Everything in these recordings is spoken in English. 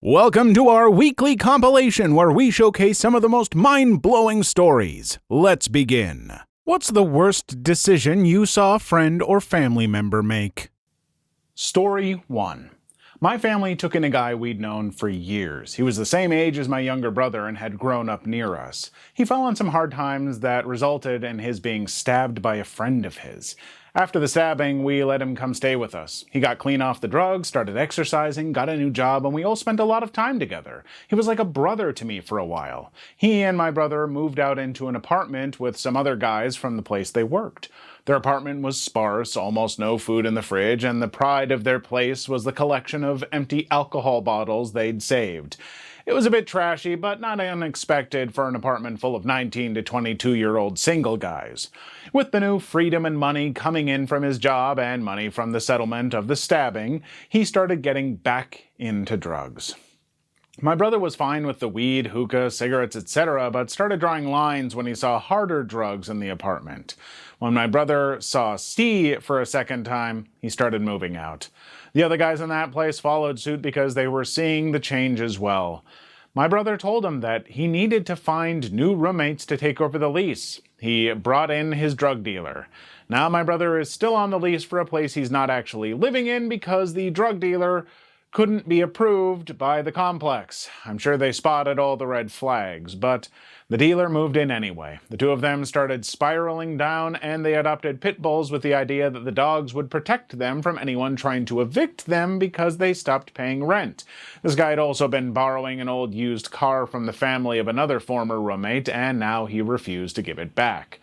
Welcome to our weekly compilation where we showcase some of the most mind-blowing stories. Let's begin. What's the worst decision you saw a friend or family member make? Story 1. My family took in a guy we'd known for years. He was the same age as my younger brother and had grown up near us. He fell on some hard times that resulted in his being stabbed by a friend of his. After the stabbing, we let him come stay with us. He got clean off the drugs, started exercising, got a new job, and we all spent a lot of time together. He was like a brother to me for a while. He and my brother moved out into an apartment with some other guys from the place they worked. Their apartment was sparse, almost no food in the fridge, and the pride of their place was the collection of empty alcohol bottles they'd saved. It was a bit trashy, but not unexpected for an apartment full of 19 to 22-year-old single guys. With the new freedom and money coming in from his job and money from the settlement of the stabbing, he started getting back into drugs. My brother was fine with the weed, hookah, cigarettes, etc., but started drawing lines when he saw harder drugs in the apartment. When my brother saw C for a second time, he started moving out. The other guys in that place followed suit because they were seeing the change as well. My brother told him that he needed to find new roommates to take over the lease. He brought in his drug dealer. Now my brother is still on the lease for a place he's not actually living in because the drug dealer couldn't be approved by the complex. I'm sure they spotted all the red flags, but the dealer moved in anyway. The two of them started spiraling down, and they adopted pit bulls with the idea that the dogs would protect them from anyone trying to evict them because they stopped paying rent. This guy had also been borrowing an old used car from the family of another former roommate, and now he refused to give it back.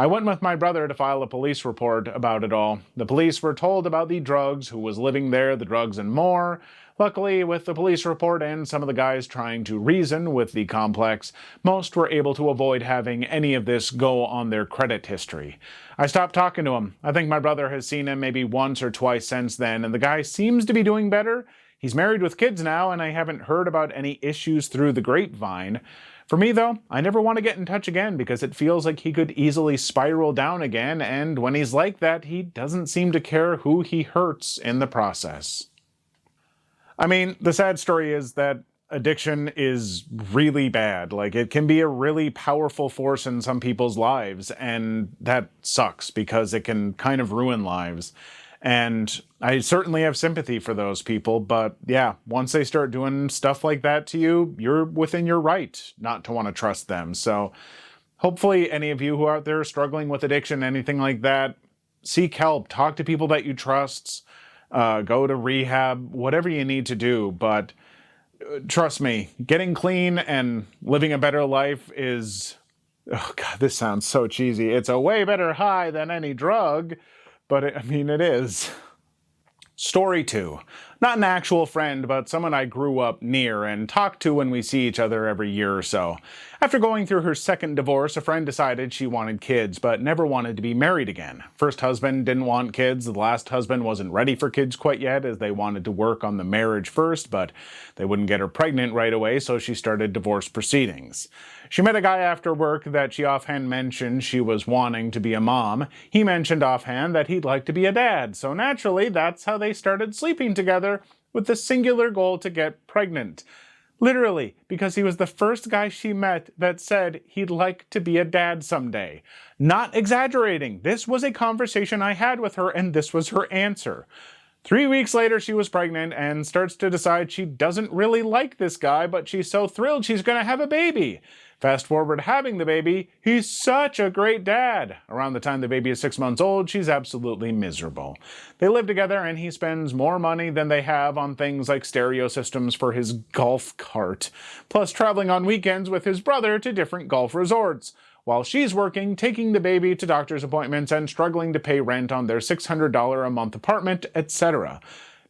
I went with my brother to file a police report about it all. The police were told about the drugs, who was living there, the drugs, and more. Luckily, with the police report and some of the guys trying to reason with the complex, most were able to avoid having any of this go on their credit history. I stopped talking to him. I think my brother has seen him maybe once or twice since then, and the guy seems to be doing better. He's married with kids now, and I haven't heard about any issues through the grapevine. For me, though, I never want to get in touch again because it feels like he could easily spiral down again, and when he's like that, he doesn't seem to care who he hurts in the process. I mean, the sad story is that addiction is really bad. Like, it can be a really powerful force in some people's lives, and that sucks because it can kind of ruin lives. And I certainly have sympathy for those people, but yeah, once they start doing stuff like that to you, you're within your right not to want to trust them. So hopefully any of you who are out there struggling with addiction, anything like that, seek help, talk to people that you trust, go to rehab, whatever you need to do. But trust me, getting clean and living a better life is, oh God, this sounds so cheesy. It's a way better high than any drug. But it is. Story 2. Not an actual friend, but someone I grew up near and talk to when we see each other every year or so. After going through her second divorce, a friend decided she wanted kids, but never wanted to be married again. First husband didn't want kids. The last husband wasn't ready for kids quite yet, as they wanted to work on the marriage first, but they wouldn't get her pregnant right away, so she started divorce proceedings. She met a guy after work that she offhand mentioned she was wanting to be a mom. He mentioned offhand that he'd like to be a dad, so naturally that's how they started sleeping together with the singular goal to get pregnant. Literally, because he was the first guy she met that said he'd like to be a dad someday. Not exaggerating, this was a conversation I had with her, and this was her answer. 3 weeks later, she was pregnant and starts to decide she doesn't really like this guy, but she's so thrilled she's going to have a baby. Fast forward having the baby, he's such a great dad. Around the time the baby is 6 months old, she's absolutely miserable. They live together and he spends more money than they have on things like stereo systems for his golf cart, plus traveling on weekends with his brother to different golf resorts, while she's working, taking the baby to doctor's appointments and struggling to pay rent on their $600 a month apartment, etc.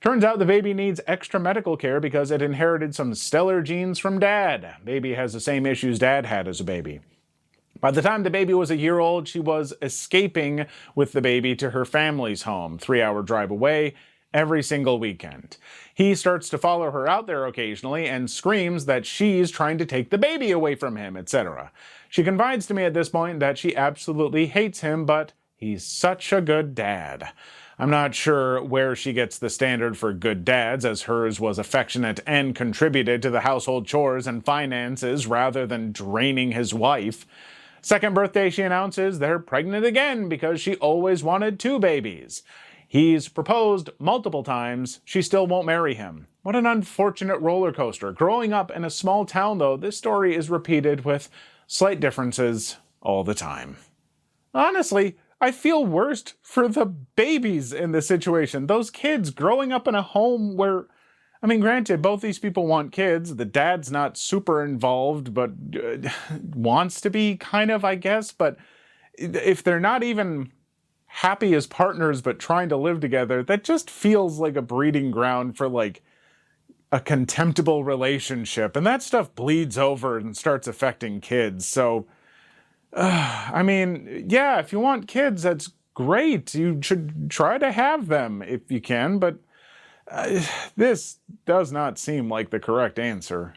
Turns out the baby needs extra medical care because it inherited some stellar genes from dad. Baby has the same issues dad had as a baby. By the time the baby was a year old, she was escaping with the baby to her family's home, 3-hour drive away, every single weekend. He starts to follow her out there occasionally and screams that she's trying to take the baby away from him, etc. She confides to me at this point that she absolutely hates him, but he's such a good dad. I'm not sure where she gets the standard for good dads, as hers was affectionate and contributed to the household chores and finances rather than draining his wife. Second birthday, she announces they're pregnant again because she always wanted two babies. He's proposed multiple times. She still won't marry him. What an unfortunate roller coaster. Growing up in a small town, though, this story is repeated with slight differences all the time. Honestly, I feel worst for the babies in this situation. Those kids growing up in a home where, I mean, granted, both these people want kids. The dad's not super involved, but wants to be kind of, I guess. But if they're not even happy as partners but trying to live together, that just feels like a breeding ground for like a contemptible relationship. And that stuff bleeds over and starts affecting kids. So, I mean, yeah, if you want kids, that's great. You should try to have them if you can, but this does not seem like the correct answer.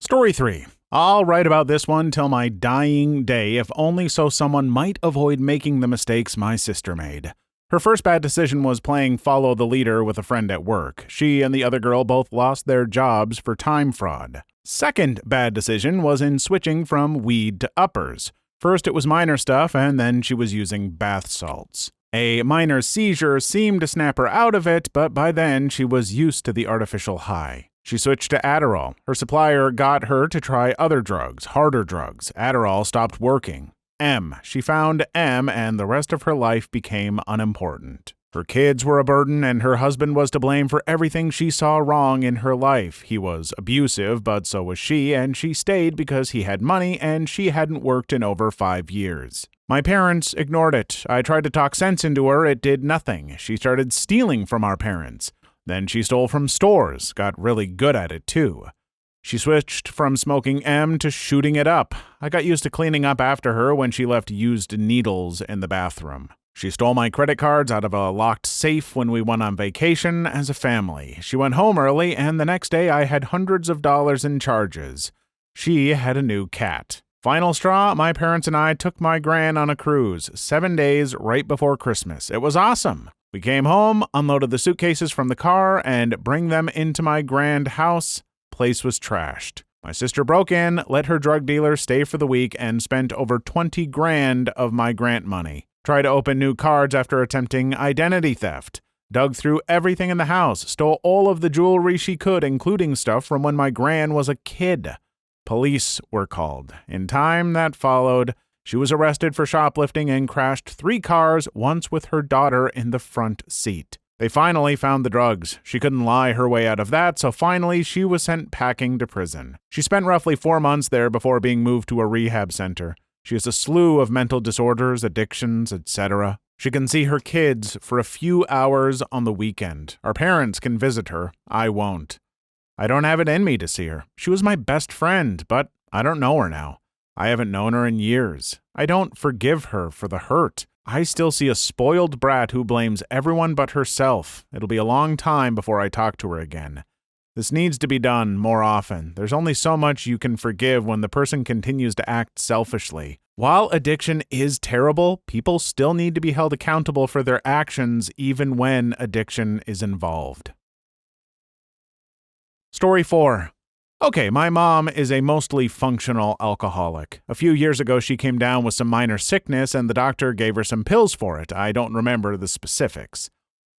Story 3. I'll write about this one till my dying day, if only so someone might avoid making the mistakes my sister made. Her first bad decision was playing follow the leader with a friend at work. She and the other girl both lost their jobs for time fraud. Second bad decision was in switching from weed to uppers. First it was minor stuff, and then she was using bath salts. A minor seizure seemed to snap her out of it, but by then she was used to the artificial high. She switched to Adderall. Her supplier got her to try other drugs, harder drugs. Adderall stopped working. She found M, and the rest of her life became unimportant. Her kids were a burden, and her husband was to blame for everything she saw wrong in her life. He was abusive, but so was she, and she stayed because he had money and she hadn't worked in over 5 years. My parents ignored it. I tried to talk sense into her. It did nothing. She started stealing from our parents. Then she stole from stores, got really good at it too. She switched from smoking M to shooting it up. I got used to cleaning up after her when she left used needles in the bathroom. She stole my credit cards out of a locked safe when we went on vacation as a family. She went home early, and the next day I had hundreds of dollars in charges. She had a new cat. Final straw, my parents and I took my gran on a cruise, 7 days right before Christmas. It was awesome. We came home, unloaded the suitcases from the car, and bring them into my grand house. Place was trashed. My sister broke in, let her drug dealer stay for the week, and spent over 20 grand of my grant money. Tried to open new cards after attempting identity theft. Dug through everything in the house, stole all of the jewelry she could, including stuff from when my gran was a kid. Police were called. In time that followed, she was arrested for shoplifting and crashed 3 cars, once with her daughter in the front seat. They finally found the drugs. She couldn't lie her way out of that, so finally she was sent packing to prison. She spent roughly 4 months there before being moved to a rehab center. She has a slew of mental disorders, addictions, etc. She can see her kids for a few hours on the weekend. Our parents can visit her. I won't. I don't have it in me to see her. She was my best friend, but I don't know her now. I haven't known her in years. I don't forgive her for the hurt. I still see a spoiled brat who blames everyone but herself. It'll be a long time before I talk to her again. This needs to be done more often. There's only so much you can forgive when the person continues to act selfishly. While addiction is terrible, people still need to be held accountable for their actions even when addiction is involved. Story 4. Okay, my mom is a mostly functional alcoholic. A few years ago, she came down with some minor sickness and the doctor gave her some pills for it. I don't remember the specifics.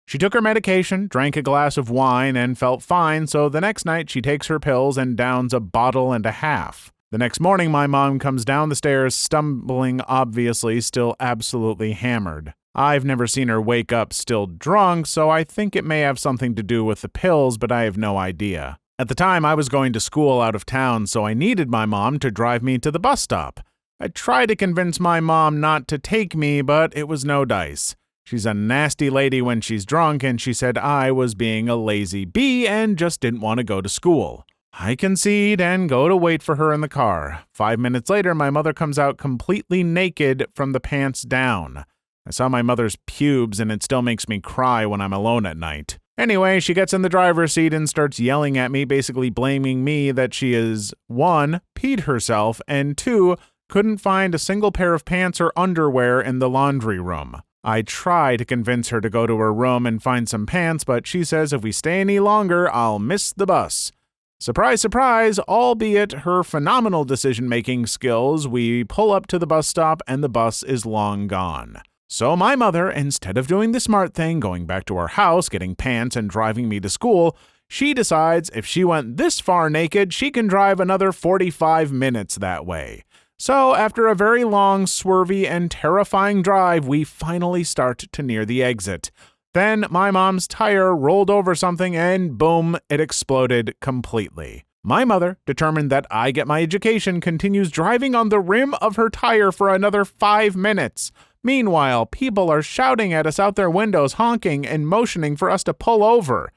She took her medication, drank a glass of wine, and felt fine, so the next night she takes her pills and downs a bottle and a half. The next morning, my mom comes down the stairs, stumbling, obviously, still absolutely hammered. I've never seen her wake up still drunk, so I think it may have something to do with the pills, but I have no idea. At the time, I was going to school out of town, so I needed my mom to drive me to the bus stop. I tried to convince my mom not to take me, but it was no dice. She's a nasty lady when she's drunk, and she said I was being a lazy bee and just didn't want to go to school. I concede and go to wait for her in the car. 5 minutes later, my mother comes out completely naked from the pants down. I saw my mother's pubes, and it still makes me cry when I'm alone at night. Anyway, she gets in the driver's seat and starts yelling at me, basically blaming me that she is, 1, peed herself, and 2, couldn't find a single pair of pants or underwear in the laundry room. I try to convince her to go to her room and find some pants, but she says if we stay any longer, I'll miss the bus. Surprise, surprise, albeit her phenomenal decision-making skills, we pull up to the bus stop and the bus is long gone. So my mother, instead of doing the smart thing, going back to our house, getting pants, and driving me to school, she decides if she went this far naked, she can drive another 45 minutes that way. So after a very long, swervy, and terrifying drive, we finally start to near the exit. Then my mom's tire rolled over something and boom, it exploded completely. My mother, determined that I get my education, continues driving on the rim of her tire for another 5 minutes. Meanwhile, people are shouting at us out their windows, honking and motioning for us to pull over.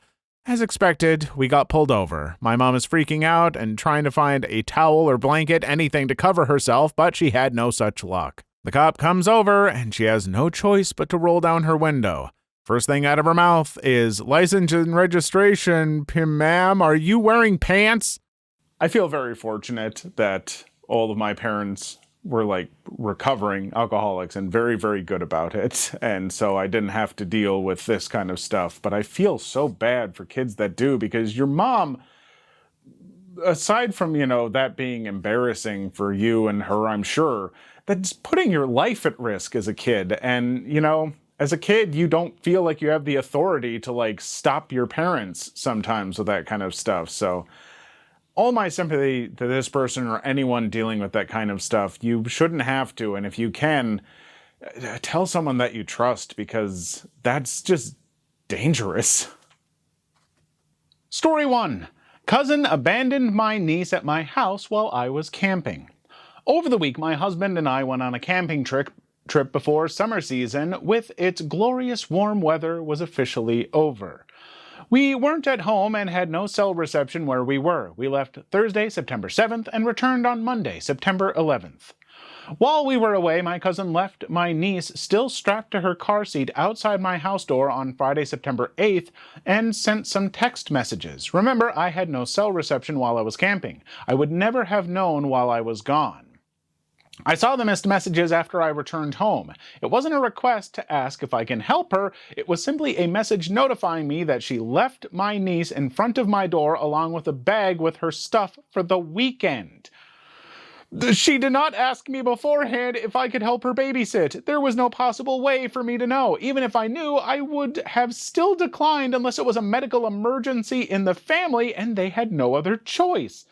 As expected, we got pulled over. My mom is freaking out and trying to find a towel or blanket, anything to cover herself, but she had no such luck. The cop comes over and she has no choice but to roll down her window. First thing out of her mouth is, "License and registration, ma'am, are you wearing pants?" I feel very fortunate that all of my parents were recovering alcoholics and very, very good about it. And so I didn't have to deal with this kind of stuff. But I feel so bad for kids that do, because your mom, aside from, that being embarrassing for you and her, I'm sure, that's putting your life at risk as a kid. And, as a kid, you don't feel like you have the authority to stop your parents sometimes with that kind of stuff. So all my sympathy to this person or anyone dealing with that kind of stuff. You shouldn't have to. And if you can, tell someone that you trust, because that's just dangerous. Story 1. Cousin abandoned my niece at my house while I was camping. Over the week, my husband and I went on a camping trip before summer season, with its glorious warm weather was officially over. We weren't at home and had no cell reception where we were. We left Thursday, September 7th, and returned on Monday, September 11th. While we were away, my cousin left my niece still strapped to her car seat outside my house door on Friday, September 8th, and sent some text messages. Remember, I had no cell reception while I was camping. I would never have known while I was gone. I saw the missed messages after I returned home. It wasn't a request to ask if I can help her. It was simply a message notifying me that she left my niece in front of my door along with a bag with her stuff for the weekend. She did not ask me beforehand if I could help her babysit. There was no possible way for me to know. Even if I knew, I would have still declined unless it was a medical emergency in the family and they had no other choice.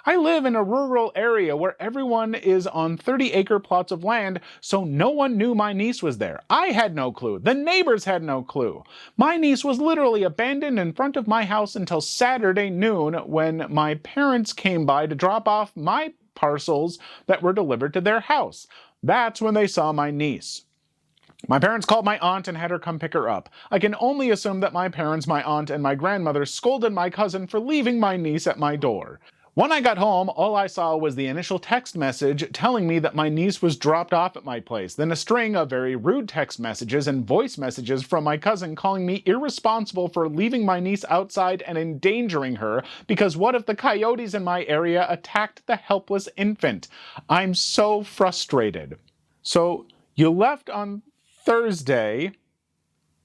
I live in a rural area where everyone is on 30-acre plots of land, so no one knew my niece was there. I had no clue. The neighbors had no clue. My niece was literally abandoned in front of my house until Saturday noon when my parents came by to drop off my parcels that were delivered to their house. That's when they saw my niece. My parents called my aunt and had her come pick her up. I can only assume that my parents, my aunt, and my grandmother scolded my cousin for leaving my niece at my door. When I got home, all I saw was the initial text message telling me that my niece was dropped off at my place, then a string of very rude text messages and voice messages from my cousin calling me irresponsible for leaving my niece outside and endangering her, because what if the coyotes in my area attacked the helpless infant? I'm so frustrated. So you left on Thursday.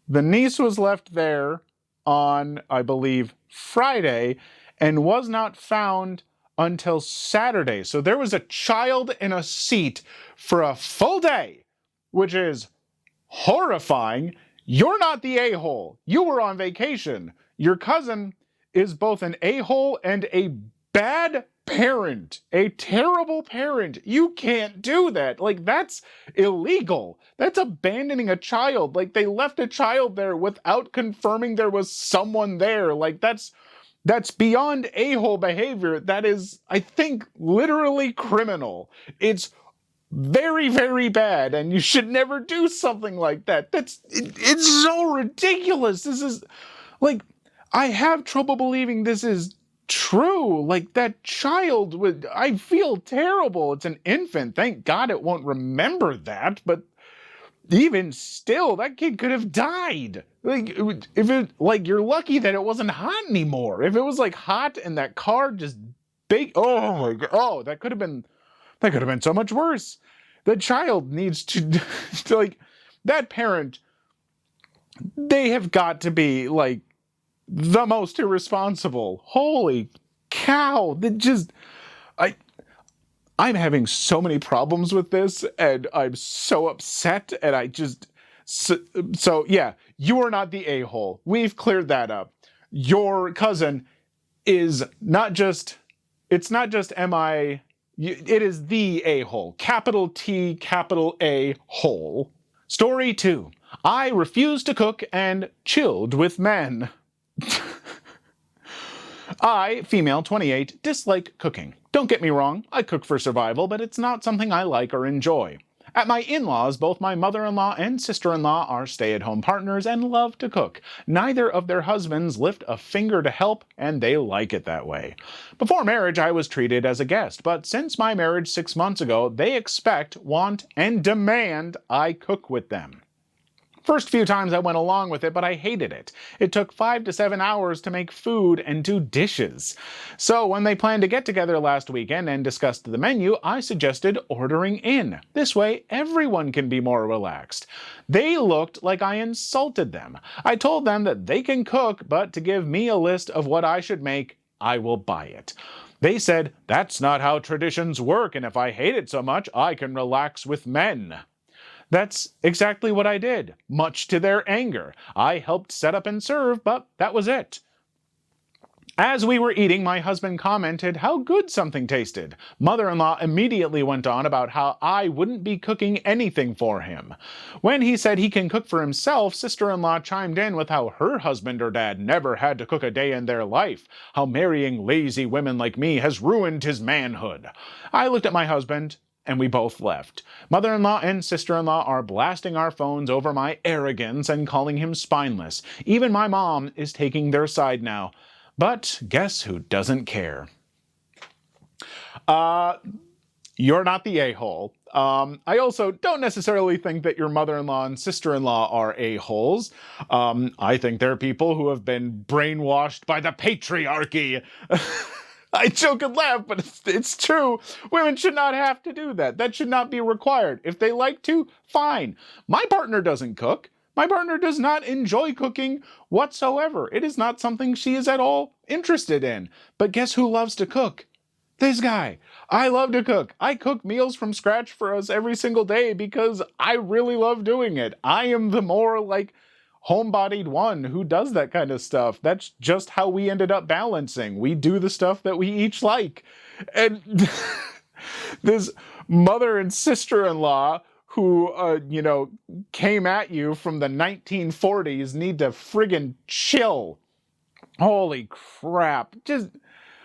The niece was left there on, I believe, Friday, and was not found until Saturday. So there was a child in a seat for a full day, which is horrifying. You're not the a-hole. You were on vacation. Your cousin is both an a-hole and a bad parent, a terrible parent. You can't do that. That's illegal. That's abandoning a child. They left a child there without confirming there was someone there. That's beyond a-hole behavior. That is, I think, literally criminal. It's very, very bad, and you should never do something like that. It's so ridiculous. This is, I have trouble believing this is true. That child would, I feel terrible. It's an infant. Thank God it won't remember that, but even still, that kid could have died. You're lucky that it wasn't hot anymore. If it was hot and that car just oh my God, that could have been so much worse. The child needs to that parent, they have got to be like the most irresponsible. Holy cow. That just, I'm having so many problems with this, and I'm so upset, and I just, so yeah, you are not the a-hole. We've cleared that up. Your cousin is not just, it's not just it is the a-hole. Capital T, capital A, hole. Story 2. I refuse to cook and chilled with men. I, female 28, dislike cooking. Don't get me wrong, I cook for survival, but it's not something I like or enjoy. At my in-laws, both my mother-in-law and sister-in-law are stay-at-home partners and love to cook. Neither of their husbands lift a finger to help, and they like it that way. Before marriage, I was treated as a guest, but since my marriage 6 months ago, they expect, want, and demand I cook with them. First few times I went along with it, but I hated it. It took 5 to 7 hours to make food and do dishes. So when they planned to get together last weekend and discussed the menu, I suggested ordering in. This way, everyone can be more relaxed. They looked like I insulted them. I told them that they can cook, but to give me a list of what I should make, I will buy it. They said, that's not how traditions work, and if I hate it so much, I can relax with men. That's exactly what I did, much to their anger. I helped set up and serve, but that was it. As we were eating, my husband commented how good something tasted. Mother-in-law immediately went on about how I wouldn't be cooking anything for him. When he said he can cook for himself, sister-in-law chimed in with how her husband or dad never had to cook a day in their life, how marrying lazy women like me has ruined his manhood. I looked at my husband, and we both left. Mother-in-law and sister-in-law are blasting our phones over my arrogance and calling him spineless. Even my mom is taking their side now. But guess who doesn't care? You're not the a-hole. I also don't necessarily think that your mother-in-law and sister-in-law are a-holes. I think they're people who have been brainwashed by the patriarchy. I joke and laugh, but it's true. Women should not have to do that. That should not be required. If they like to, fine. My partner doesn't cook. My partner does not enjoy cooking whatsoever. It is not something she is at all interested in. But guess who loves to cook? This guy. I love to cook. I cook meals from scratch for us every single day because I really love doing it. I am the more like homebodied one who does that kind of stuff. That's just how we ended up balancing. We do the stuff that we each like. And this mother and sister-in-law who, came at you from the 1940s need to friggin' chill. Holy crap. Just,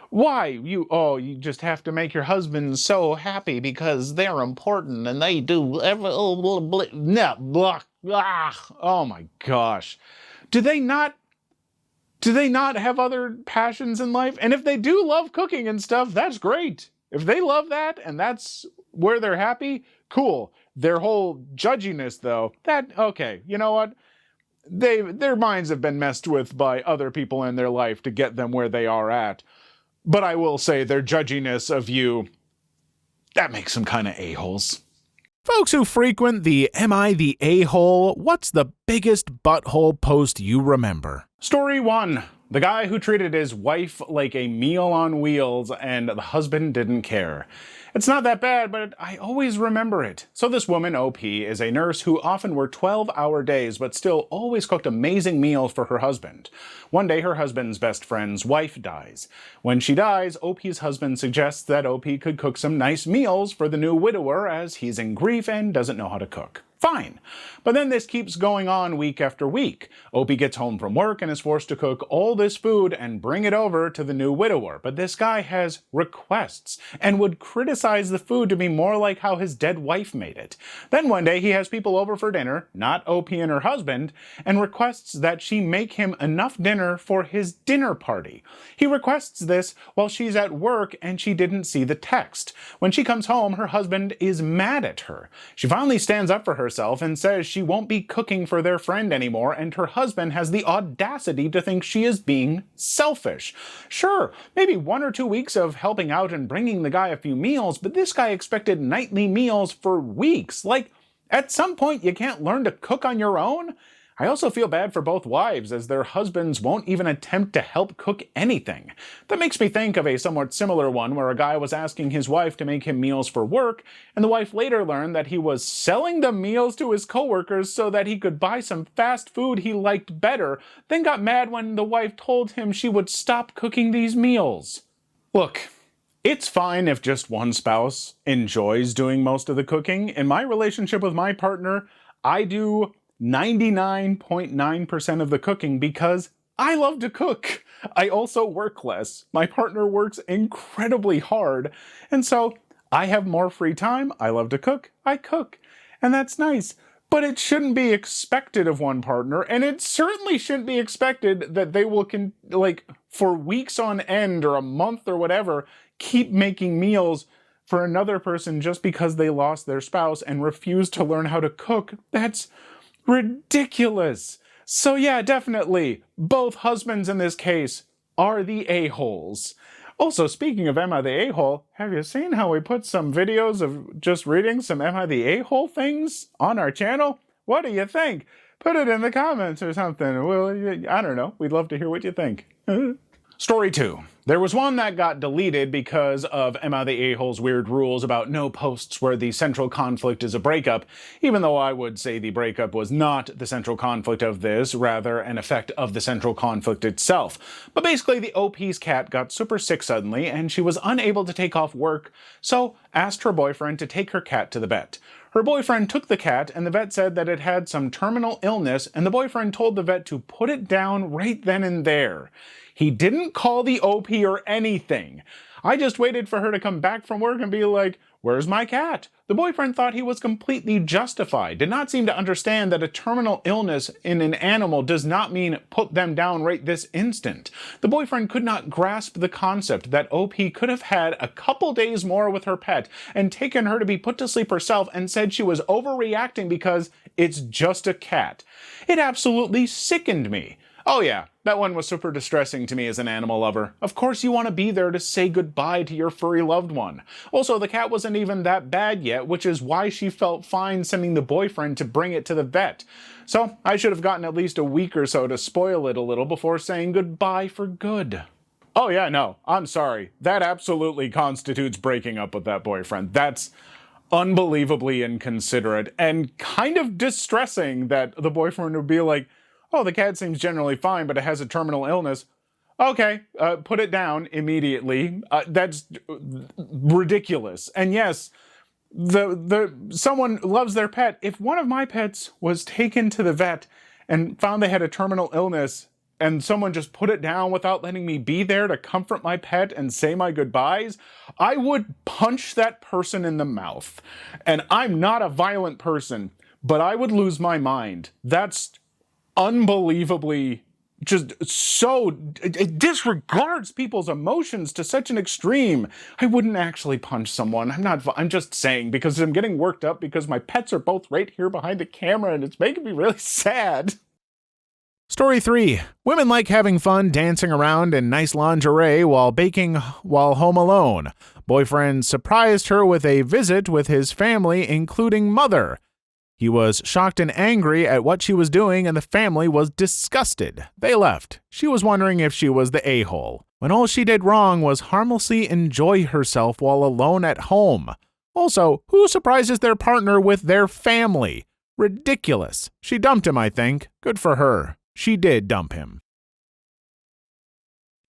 why? You just have to make your husband so happy because they're important and they do oh my gosh. Do they not have other passions in life? And if they do love cooking and stuff, that's great. If they love that and that's where they're happy, cool. Their whole judginess though, okay, you know what? Their minds have been messed with by other people in their life to get them where they are at. But I will say their judginess of you, that makes them kind of a-holes. Folks who frequent the Am I the A-hole? What's the biggest butthole post you remember? Story 1. The guy who treated his wife like a meal on wheels and the husband didn't care. It's not that bad, but I always remember it. So this woman, OP, is a nurse who often worked 12-hour days but still always cooked amazing meals for her husband. One day her husband's best friend's wife dies. When she dies, OP's husband suggests that OP could cook some nice meals for the new widower as he's in grief and doesn't know how to cook. Fine. But then this keeps going on week after week. Opie gets home from work and is forced to cook all this food and bring it over to the new widower. But this guy has requests and would criticize the food to be more like how his dead wife made it. Then one day he has people over for dinner, not Opie and her husband, and requests that she make him enough dinner for his dinner party. He requests this while she's at work and she didn't see the text. When she comes home, her husband is mad at her. She finally stands up for herself and says she won't be cooking for their friend anymore, and her husband has the audacity to think she is being selfish. Sure, maybe 1 or 2 weeks of helping out and bringing the guy a few meals, but this guy expected nightly meals for weeks. Like, At some point, you can't learn to cook on your own? I also feel bad for both wives, as their husbands won't even attempt to help cook anything. That makes me think of a somewhat similar one where a guy was asking his wife to make him meals for work, and the wife later learned that he was selling the meals to his coworkers so that he could buy some fast food he liked better, then got mad when the wife told him she would stop cooking these meals. Look, it's fine if just one spouse enjoys doing most of the cooking. In my relationship with my partner, I do 99.9% of the cooking because I love to cook. I also work less. My partner works incredibly hard, and so I have more free time. I love to cook. I cook, and that's nice. But it shouldn't be expected of one partner, and it certainly shouldn't be expected that they will, for weeks on end or a month or whatever, keep making meals for another person just because they lost their spouse and refuse to learn how to cook. That's ridiculous. So yeah, definitely, both husbands in this case are the a-holes. Also, speaking of Emma the A-hole, have you seen how we put some videos of just reading some Emma the A-hole things on our channel? What do you think? Put it in the comments or something. Well, I don't know. We'd love to hear what you think. Story 2. There was one that got deleted because of Emma the A-hole's weird rules about no posts where the central conflict is a breakup, even though I would say the breakup was not the central conflict of this, rather an effect of the central conflict itself. But basically, the OP's cat got super sick suddenly, and she was unable to take off work, so asked her boyfriend to take her cat to the vet. Her boyfriend took the cat, and the vet said that it had some terminal illness, and the boyfriend told the vet to put it down right then and there. He didn't call the OP or anything. I just waited for her to come back from work and be like, "Where's my cat?" The boyfriend thought he was completely justified, did not seem to understand that a terminal illness in an animal does not mean put them down right this instant. The boyfriend could not grasp the concept that OP could have had a couple days more with her pet and taken her to be put to sleep herself and said she was overreacting because it's just a cat. It absolutely sickened me. Oh yeah, that one was super distressing to me as an animal lover. Of course you want to be there to say goodbye to your furry loved one. Also, the cat wasn't even that bad yet, which is why she felt fine sending the boyfriend to bring it to the vet. So I should have gotten at least a week or so to spoil it a little before saying goodbye for good. Oh yeah, no, I'm sorry. That absolutely constitutes breaking up with that boyfriend. That's unbelievably inconsiderate and kind of distressing that the boyfriend would be like, "Oh, the cat seems generally fine, but it has a terminal illness. Okay, put it down immediately." That's ridiculous. And yes, someone loves their pet. If one of my pets was taken to the vet and found they had a terminal illness and someone just put it down without letting me be there to comfort my pet and say my goodbyes, I would punch that person in the mouth. And I'm not a violent person, but I would lose my mind. That's unbelievably just so, it disregards people's emotions to such an extreme. I wouldn't actually punch someone. I'm just saying because I'm getting worked up because my pets are both right here behind the camera and it's making me really sad. Story 3. Women like having fun dancing around in nice lingerie while baking while home alone. Boyfriend surprised her with a visit with his family, including mother. He was shocked and angry at what she was doing, and the family was disgusted. They left. She was wondering if she was the a-hole, when all she did wrong was harmlessly enjoy herself while alone at home. Also, who surprises their partner with their family? Ridiculous. She dumped him, I think. Good for her. She did dump him.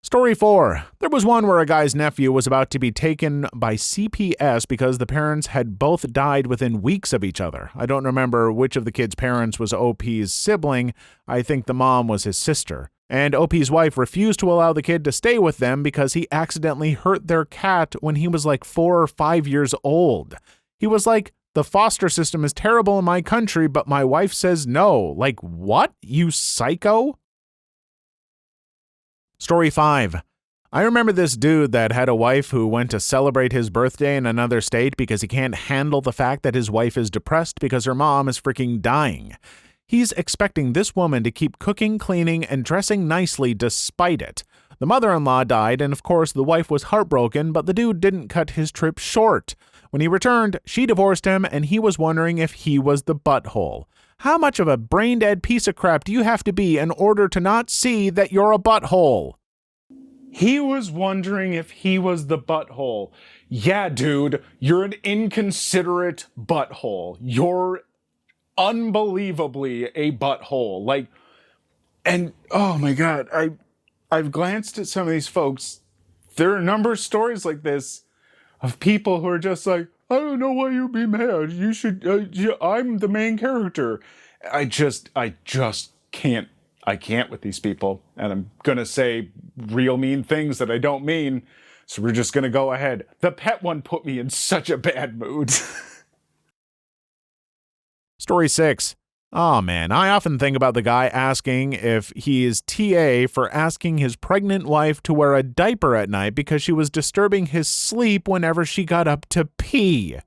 Story 4. There was one where a guy's nephew was about to be taken by CPS because the parents had both died within weeks of each other. I don't remember which of the kid's parents was OP's sibling. I think the mom was his sister. And OP's wife refused to allow the kid to stay with them because he accidentally hurt their cat when he was like 4 or 5 years old. He was like, "The foster system is terrible in my country, but my wife says no." Like, what? You psycho? Story 5. I remember this dude that had a wife who went to celebrate his birthday in another state because he can't handle the fact that his wife is depressed because her mom is freaking dying. He's expecting this woman to keep cooking, cleaning, and dressing nicely despite it. The mother-in-law died, and of course the wife was heartbroken, but the dude didn't cut his trip short. When he returned, she divorced him, and he was wondering if he was the butthole. How much of a brain-dead piece of crap do you have to be in order to not see that you're a butthole? He was wondering if he was the butthole. Yeah, dude, you're an inconsiderate butthole. You're unbelievably a butthole. Like, and oh my God, I've glanced at some of these folks. There are a number of stories like this of people who are just like, I don't know why you'd be mad. You should, I'm the main character. I just can't. I can't with these people. And I'm going to say real mean things that I don't mean. So we're just going to go ahead. The pet one put me in such a bad mood. Story 6. Oh man, I often think about the guy asking if he is TA for asking his pregnant wife to wear a diaper at night because she was disturbing his sleep whenever she got up to pee.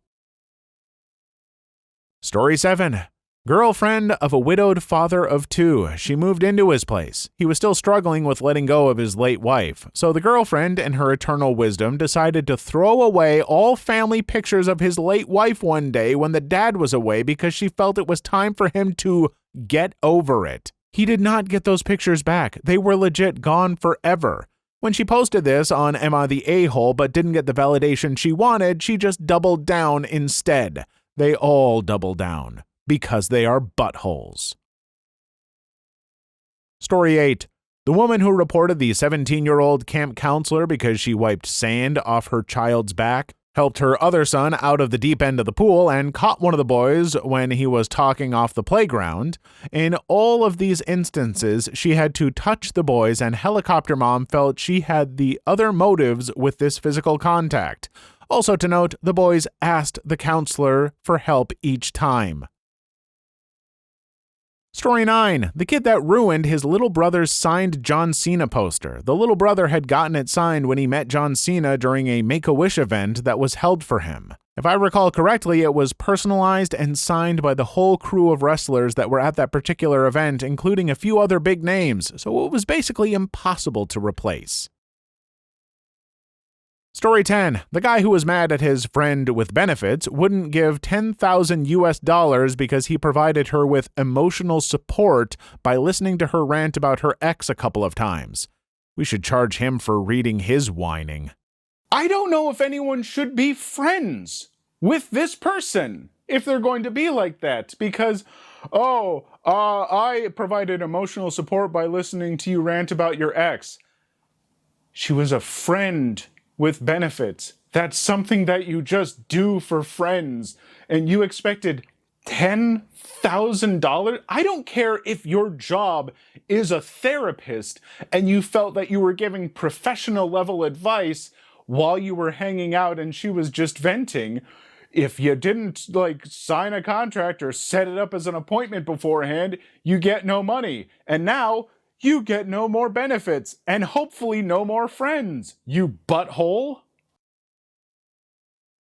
Story 7. Girlfriend of a widowed father of 2. She moved into his place. He was still struggling with letting go of his late wife, so the girlfriend, in her eternal wisdom, decided to throw away all family pictures of his late wife one day when the dad was away because she felt it was time for him to get over it. He did not get those pictures back. They were legit gone forever. When she posted this on Am I the A-hole but didn't get the validation she wanted, she just doubled down instead. They all double down. Because they are buttholes. Story 8. The woman who reported the 17-year-old camp counselor because she wiped sand off her child's back, helped her other son out of the deep end of the pool, and caught one of the boys when he was talking off the playground. In all of these instances, she had to touch the boys, and Helicopter Mom felt she had the other motives with this physical contact. Also to note, the boys asked the counselor for help each time. Story 9. The kid that ruined his little brother's signed John Cena poster. The little brother had gotten it signed when he met John Cena during a Make-A-Wish event that was held for him. If I recall correctly, it was personalized and signed by the whole crew of wrestlers that were at that particular event, including a few other big names, so it was basically impossible to replace. Story 10. The guy who was mad at his friend with benefits wouldn't give $10,000 because he provided her with emotional support by listening to her rant about her ex a couple of times. We should charge him for reading his whining. I don't know if anyone should be friends with this person if they're going to be like that because, I provided emotional support by listening to you rant about your ex. She was a friend with benefits. That's something that you just do for friends. And you expected $10,000? I don't care if your job is a therapist and you felt that you were giving professional level advice while you were hanging out and she was just venting. If you didn't sign a contract or set it up as an appointment beforehand, you get no money. And now you get no more benefits, and hopefully no more friends, you butthole.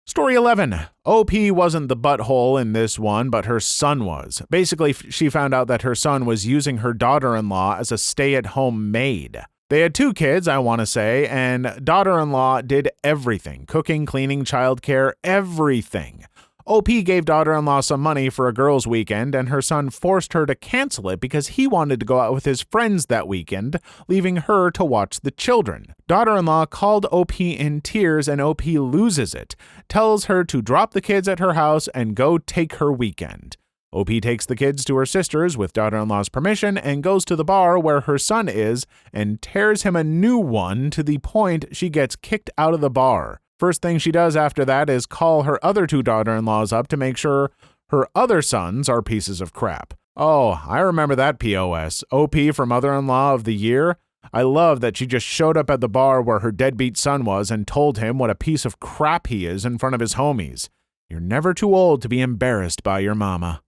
Story 11. OP wasn't the butthole in this one, but her son was. Basically, she found out that her son was using her daughter-in-law as a stay-at-home maid. They had 2 kids, I want to say, and daughter-in-law did everything. Cooking, cleaning, childcare, everything. OP gave daughter-in-law some money for a girls' weekend, and her son forced her to cancel it because he wanted to go out with his friends that weekend, leaving her to watch the children. Daughter-in-law called OP in tears, and OP loses it, tells her to drop the kids at her house and go take her weekend. OP takes the kids to her sister's with daughter-in-law's permission and goes to the bar where her son is and tears him a new one to the point she gets kicked out of the bar. First thing she does after that is call her other 2 daughter-in-laws up to make sure her other sons are pieces of crap. Oh, I remember that POS. OP for Mother-in-Law of the Year. I love that she just showed up at the bar where her deadbeat son was and told him what a piece of crap he is in front of his homies. You're never too old to be embarrassed by your mama.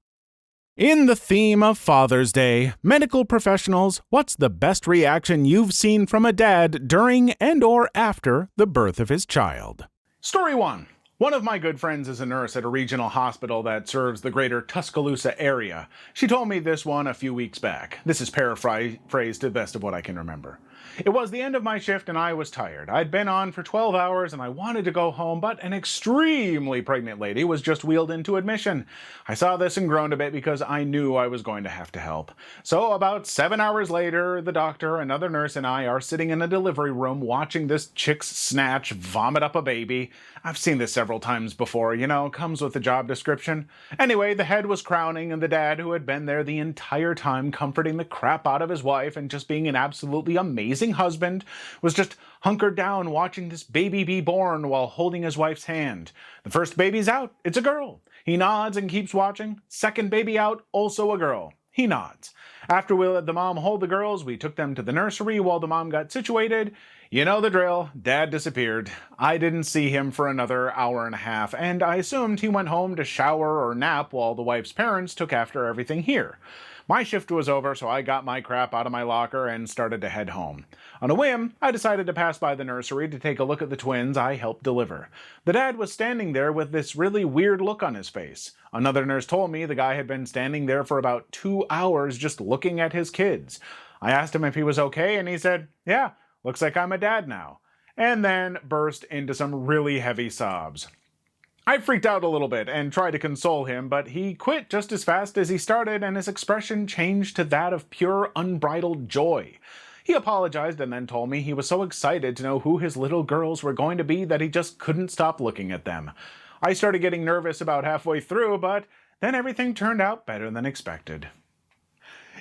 In the theme of Father's Day, medical professionals, what's the best reaction you've seen from a dad during and/or after the birth of his child? Story 1. One of my good friends is a nurse at a regional hospital that serves the greater Tuscaloosa area. She told me this one a few weeks back. This is paraphrased to the best of what I can remember. It was the end of my shift and I was tired. I'd been on for 12 hours and I wanted to go home, but an extremely pregnant lady was just wheeled into admission. I saw this and groaned a bit because I knew I was going to have to help. So about 7 hours later, the doctor, another nurse, and I are sitting in a delivery room watching this chick's snatch vomit up a baby. I've seen this several times before, comes with the job description. Anyway, the head was crowning and the dad, who had been there the entire time comforting the crap out of his wife and just being an absolutely amazing husband, was just hunkered down watching this baby be born while holding his wife's hand. The first baby's out. It's a girl. He nods and keeps watching. Second baby out, also a girl. He nods. After we let the mom hold the girls, we took them to the nursery while the mom got situated. You know the drill. Dad disappeared. I didn't see him for another hour and a half, and I assumed he went home to shower or nap while the wife's parents took after everything here. My shift was over, so I got my crap out of my locker and started to head home. On a whim, I decided to pass by the nursery to take a look at the twins I helped deliver. The dad was standing there with this really weird look on his face. Another nurse told me the guy had been standing there for about 2 hours just looking at his kids. I asked him if he was okay, and he said, "Yeah, looks like I'm a dad now," and then burst into some really heavy sobs. I freaked out a little bit and tried to console him, but he quit just as fast as he started, and his expression changed to that of pure, unbridled joy. He apologized and then told me he was so excited to know who his little girls were going to be that he just couldn't stop looking at them. I started getting nervous about halfway through, but then everything turned out better than expected.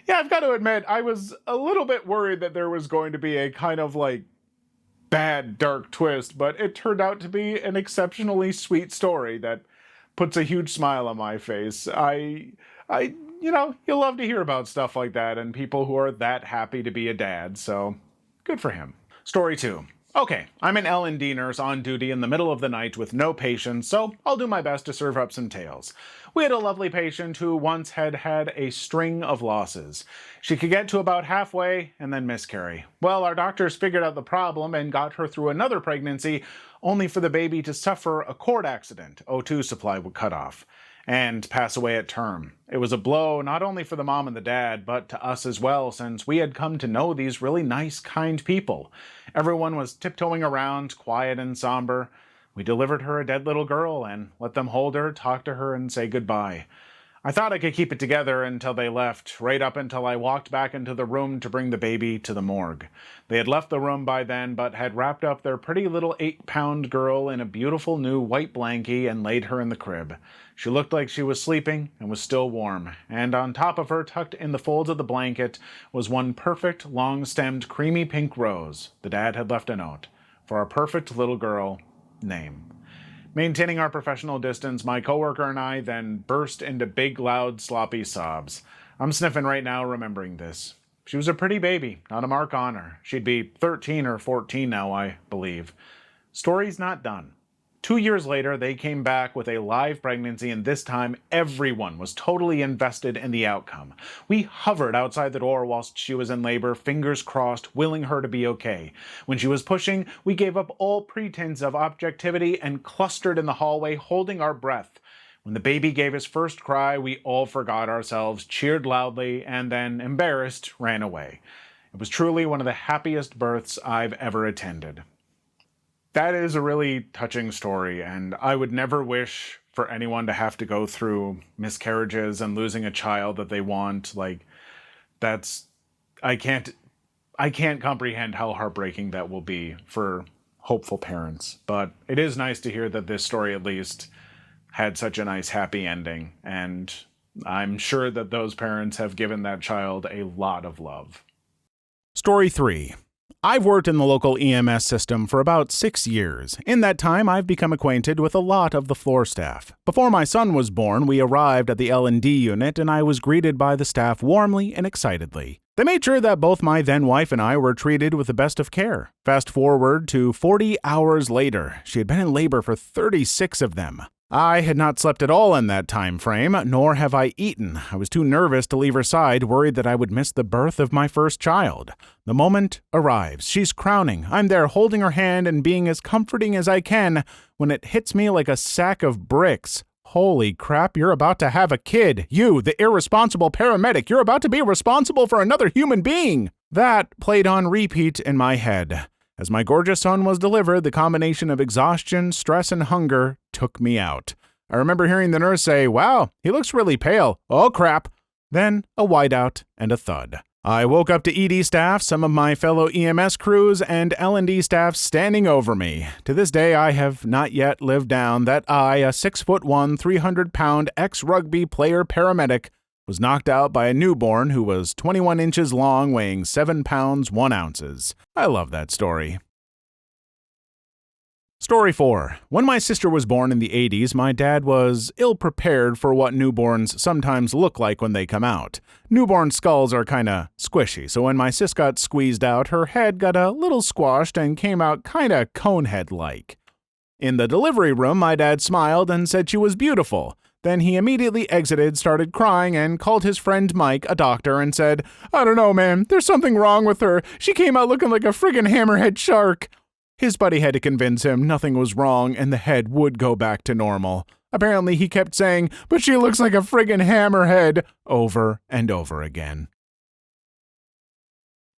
Yeah, I've got to admit, I was a little bit worried that there was going to be a kind of bad, dark twist, but it turned out to be an exceptionally sweet story that puts a huge smile on my face. You love to hear about stuff like that and people who are that happy to be a dad, so good for him. Story 2. Okay, I'm an L&D nurse on duty in the middle of the night with no patients, so I'll do my best to serve up some tales. We had a lovely patient who once had a string of losses. She could get to about halfway and then miscarry. Well, our doctors figured out the problem and got her through another pregnancy, only for the baby to suffer a cord accident. O2 supply would cut off and pass away at term. It was a blow not only for the mom and the dad, but to us as well, since we had come to know these really nice, kind people. Everyone was tiptoeing around, quiet and somber. We delivered her a dead little girl and let them hold her, talk to her, and say goodbye. I thought I could keep it together until they left, right up until I walked back into the room to bring the baby to the morgue. They had left the room by then, but had wrapped up their pretty little 8-pound girl in a beautiful new white blankie and laid her in the crib. She looked like she was sleeping and was still warm, and on top of her, tucked in the folds of the blanket, was one perfect, long-stemmed, creamy pink rose. The dad had left a note. For our perfect little girl, name. Maintaining our professional distance, my coworker and I then burst into big, loud, sloppy sobs. I'm sniffing right now remembering this. She was a pretty baby, not a mark on her. She'd be 13 or 14 now, I believe. Story's not done. 2 years later, they came back with a live pregnancy, and this time everyone was totally invested in the outcome. We hovered outside the door whilst she was in labor, fingers crossed, willing her to be okay. When she was pushing, we gave up all pretense of objectivity and clustered in the hallway, holding our breath. When the baby gave his first cry, we all forgot ourselves, cheered loudly, and then, embarrassed, ran away. It was truly one of the happiest births I've ever attended. That is a really touching story, and I would never wish for anyone to have to go through miscarriages and losing a child that they want. I can't comprehend how heartbreaking that will be for hopeful parents. But it is nice to hear that this story at least had such a nice happy ending, and I'm sure that those parents have given that child a lot of love. Story 3. I've worked in the local EMS system for about 6 years. In that time, I've become acquainted with a lot of the floor staff. Before my son was born, we arrived at the L&D unit, and I was greeted by the staff warmly and excitedly. They made sure that both my then-wife and I were treated with the best of care. Fast forward to 40 hours later. She had been in labor for 36 of them. I had not slept at all in that time frame, nor have I eaten. I was too nervous to leave her side, worried that I would miss the birth of my first child. The moment arrives. She's crowning. I'm there holding her hand and being as comforting as I can when it hits me like a sack of bricks. Holy crap, you're about to have a kid. You, the irresponsible paramedic, you're about to be responsible for another human being. That played on repeat in my head. As my gorgeous son was delivered, the combination of exhaustion, stress, and hunger took me out. I remember hearing the nurse say, "Wow, he looks really pale. Oh, crap." Then a whiteout and a thud. I woke up to ED staff, some of my fellow EMS crews, and L&D staff standing over me. To this day, I have not yet lived down that I, a 6'1", 300-pound ex-rugby player paramedic, was knocked out by a newborn who was 21 inches long, weighing 7 pounds 1 ounces. I love that story. Story 4. When my sister was born in the 80s, my dad was ill-prepared for what newborns sometimes look like when they come out. Newborn skulls are kinda squishy, so when my sis got squeezed out, her head got a little squashed and came out kinda conehead-like. In the delivery room, my dad smiled and said she was beautiful. Then he immediately exited, started crying, and called his friend Mike, a doctor, and said, "I don't know, man. There's something wrong with her. She came out looking like a friggin' hammerhead shark." His buddy had to convince him nothing was wrong and the head would go back to normal. Apparently, he kept saying, "But she looks like a friggin' hammerhead," over and over again.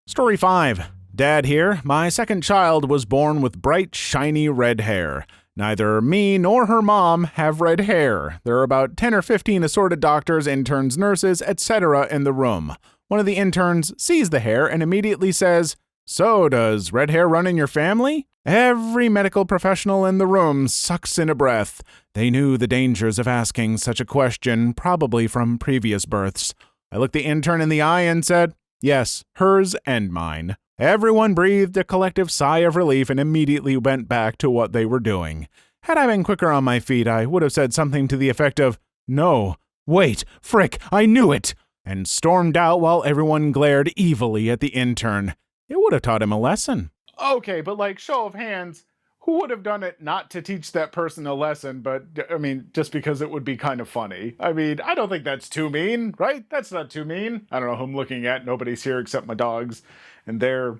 Story 5. Dad here. My second child was born with bright, shiny red hair. Neither me nor her mom have red hair. There are about 10 or 15 assorted doctors, interns, nurses, etc. in the room. One of the interns sees the hair and immediately says, "So, does red hair run in your family?" Every medical professional in the room sucks in a breath. They knew the dangers of asking such a question, probably from previous births. I looked the intern in the eye and said, "Yes, hers and mine." Everyone breathed a collective sigh of relief and immediately went back to what they were doing. Had I been quicker on my feet, I would have said something to the effect of, "No, wait, frick, I knew it," and stormed out while everyone glared evilly at the intern. It would have taught him a lesson. Okay, but like, show of hands, who would have done it not to teach that person a lesson, but, I mean, just because it would be kind of funny? I mean, I don't think that's too mean, right? That's not too mean. I don't know who I'm looking at. Nobody's here except my dogs. And they're,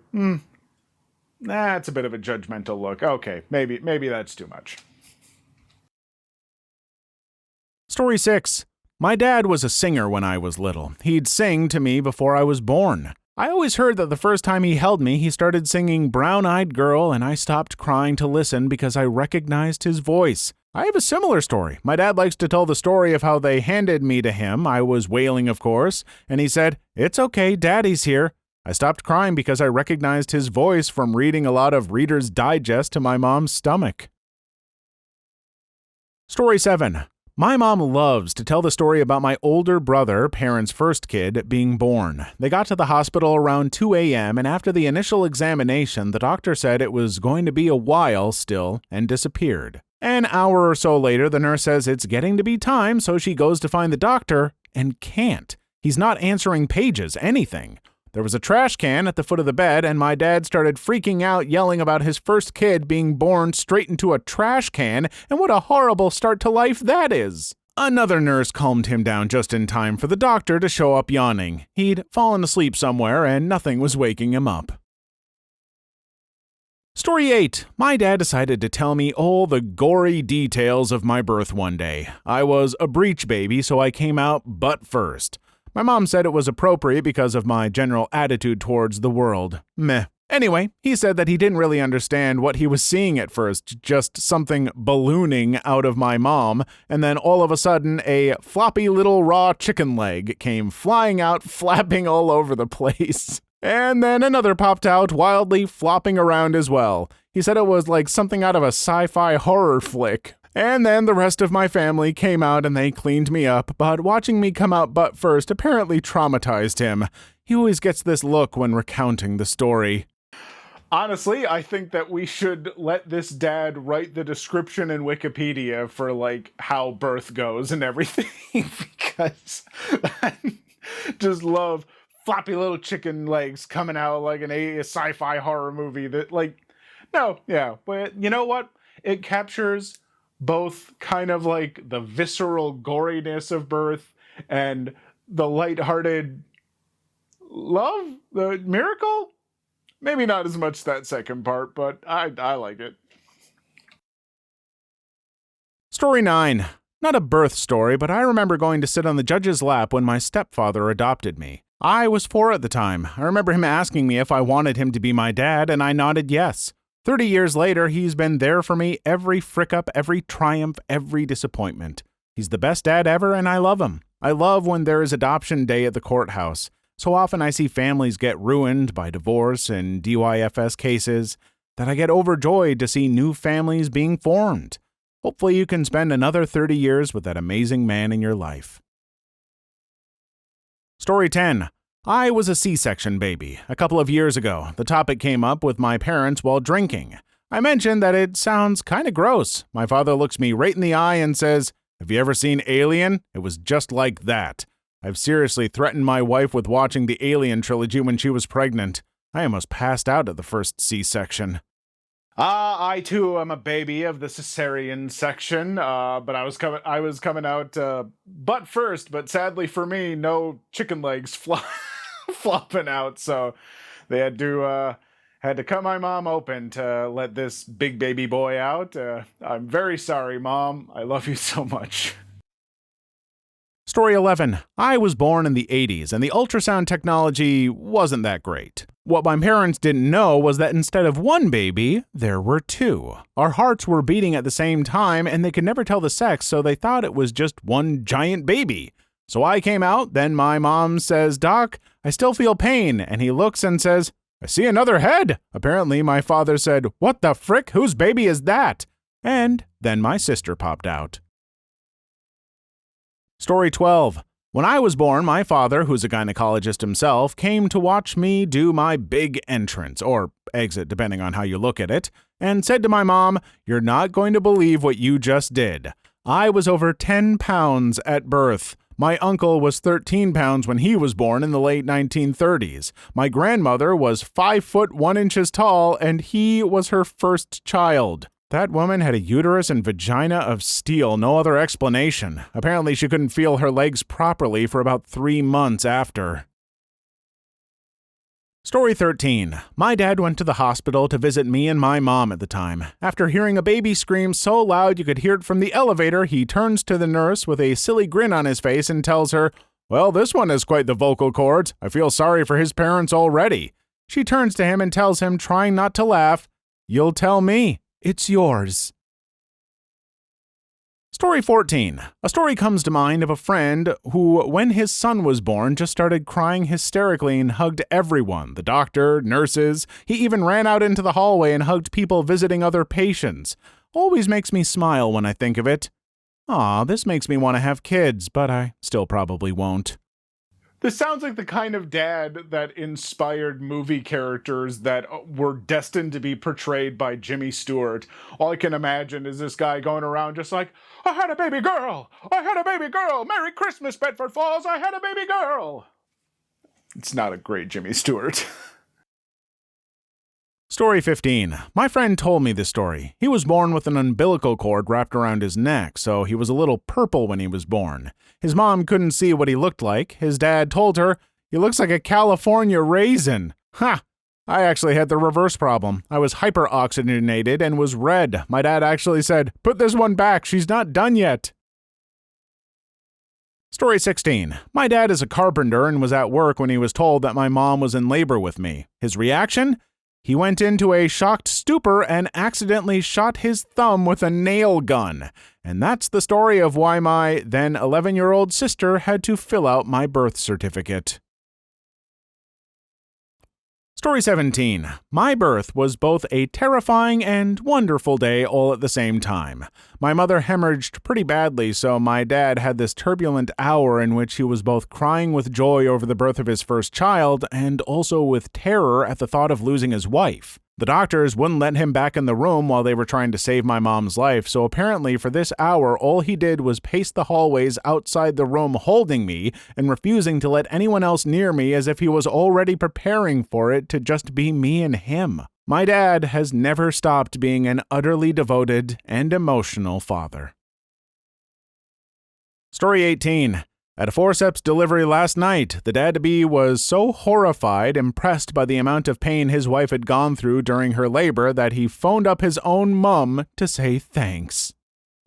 that's a bit of a judgmental look. Okay, maybe that's too much. Story 6. My dad was a singer when I was little. He'd sing to me before I was born. I always heard that the first time he held me, he started singing Brown-Eyed Girl, and I stopped crying to listen because I recognized his voice. I have a similar story. My dad likes to tell the story of how they handed me to him. I was wailing, of course, and he said, "It's okay, Daddy's here." I stopped crying because I recognized his voice from reading a lot of Reader's Digest to my mom's stomach. Story 7. My mom loves to tell the story about my older brother, parents' first kid, being born. They got to the hospital around 2 a.m., and after the initial examination, the doctor said it was going to be a while still and disappeared. An hour or so later, the nurse says it's getting to be time, so she goes to find the doctor and can't. He's not answering pages, anything. There was a trash can at the foot of the bed, and my dad started freaking out, yelling about his first kid being born straight into a trash can, and what a horrible start to life that is. Another nurse calmed him down just in time for the doctor to show up yawning. He'd fallen asleep somewhere, and nothing was waking him up. Story 8. My dad decided to tell me all the gory details of my birth one day. I was a breech baby, so I came out butt first. My mom said it was appropriate because of my general attitude towards the world. Meh. Anyway, he said that he didn't really understand what he was seeing at first, just something ballooning out of my mom, and then all of a sudden a floppy little raw chicken leg came flying out, flapping all over the place. And then another popped out, wildly flopping around as well. He said it was like something out of a sci-fi horror flick. And then the rest of my family came out and they cleaned me up, but watching me come out butt first apparently traumatized him. He always gets this look when recounting the story. Honestly, I think that we should let this dad write the description in Wikipedia for, like, how birth goes and everything, because I just love floppy little chicken legs coming out like a sci-fi horror movie that, like, no, yeah, but you know what? It captures both kind of like the visceral goriness of birth and the lighthearted love, the miracle. Maybe not as much that second part, but I like it. Story 9. Not a birth story, but I remember going to sit on the judge's lap when my stepfather adopted me. I was 4 at the time. I remember him asking me if I wanted him to be my dad, and I nodded yes. 30 years later, he's been there for me every frick-up, every triumph, every disappointment. He's the best dad ever, and I love him. I love when there is adoption day at the courthouse. So often I see families get ruined by divorce and DYFS cases that I get overjoyed to see new families being formed. Hopefully you can spend another 30 years with that amazing man in your life. Story 10. I was a C-section baby. A couple of years ago, the topic came up with my parents while drinking. I mentioned that it sounds kind of gross. My father looks me right in the eye and says, "Have you ever seen Alien? It was just like that." I've seriously threatened my wife with watching the Alien trilogy when she was pregnant. I almost passed out at the first C-section. I too am a baby of the cesarean section, but I was coming out butt first, but sadly for me, no chicken legs flopping out, so they had to cut my mom open to let this big baby boy out. I'm very sorry, Mom. I love you so much. Story 11. I was born in the 80s, and the ultrasound technology wasn't that great. What my parents didn't know was that instead of one baby, there were 2. Our hearts were beating at the same time, and they could never tell the sex, so they thought it was just one giant baby. So I came out, then my mom says, "Doc, I still feel pain," and he looks and says, "I see another head." Apparently my father said, "What the frick? Whose baby is that?" And then my sister popped out. Story 12. When I was born, my father, who's a gynecologist himself, came to watch me do my big entrance, or exit depending on how you look at it, and said to my mom, "You're not going to believe what you just did. I was over 10 pounds at birth. My uncle was 13 pounds when he was born in the late 1930s. My grandmother was 5 foot 1 inches tall, and he was her first child. That woman had a uterus and vagina of steel, no other explanation. Apparently she couldn't feel her legs properly for about 3 months after." Story 13. My dad went to the hospital to visit me and my mom at the time. After hearing a baby scream so loud you could hear it from the elevator, he turns to the nurse with a silly grin on his face and tells her, "Well, this one has quite the vocal cords. I feel sorry for his parents already." She turns to him and tells him, trying not to laugh, "You'll tell me. It's yours." Story 14. A story comes to mind of a friend who, when his son was born, just started crying hysterically and hugged everyone, the doctor, nurses. He even ran out into the hallway and hugged people visiting other patients. Always makes me smile when I think of it. Aw, this makes me want to have kids, but I still probably won't. This sounds like the kind of dad that inspired movie characters that were destined to be portrayed by Jimmy Stewart. All I can imagine is this guy going around just like, "I had a baby girl! I had a baby girl! Merry Christmas, Bedford Falls! I had a baby girl!" It's not a great Jimmy Stewart. Story 15. My friend told me this story. He was born with an umbilical cord wrapped around his neck, so he was a little purple when he was born. His mom couldn't see what he looked like. His dad told her, "He looks like a California raisin." Ha! I actually had the reverse problem. I was hyperoxygenated and was red. My dad actually said, "Put this one back, she's not done yet." Story 16. My dad is a carpenter and was at work when he was told that my mom was in labor with me. His reaction? He went into a shocked stupor and accidentally shot his thumb with a nail gun. And that's the story of why my then 11-year-old sister had to fill out my birth certificate. Story 17. My birth was both a terrifying and wonderful day all at the same time. My mother hemorrhaged pretty badly, so my dad had this turbulent hour in which he was both crying with joy over the birth of his first child and also with terror at the thought of losing his wife. The doctors wouldn't let him back in the room while they were trying to save my mom's life, so apparently for this hour all he did was pace the hallways outside the room holding me and refusing to let anyone else near me as if he was already preparing for it to just be me and him. My dad has never stopped being an utterly devoted and emotional father. Story 18. At a forceps delivery last night, the dad-to-be was so horrified, impressed by the amount of pain his wife had gone through during her labor that he phoned up his own mum to say thanks.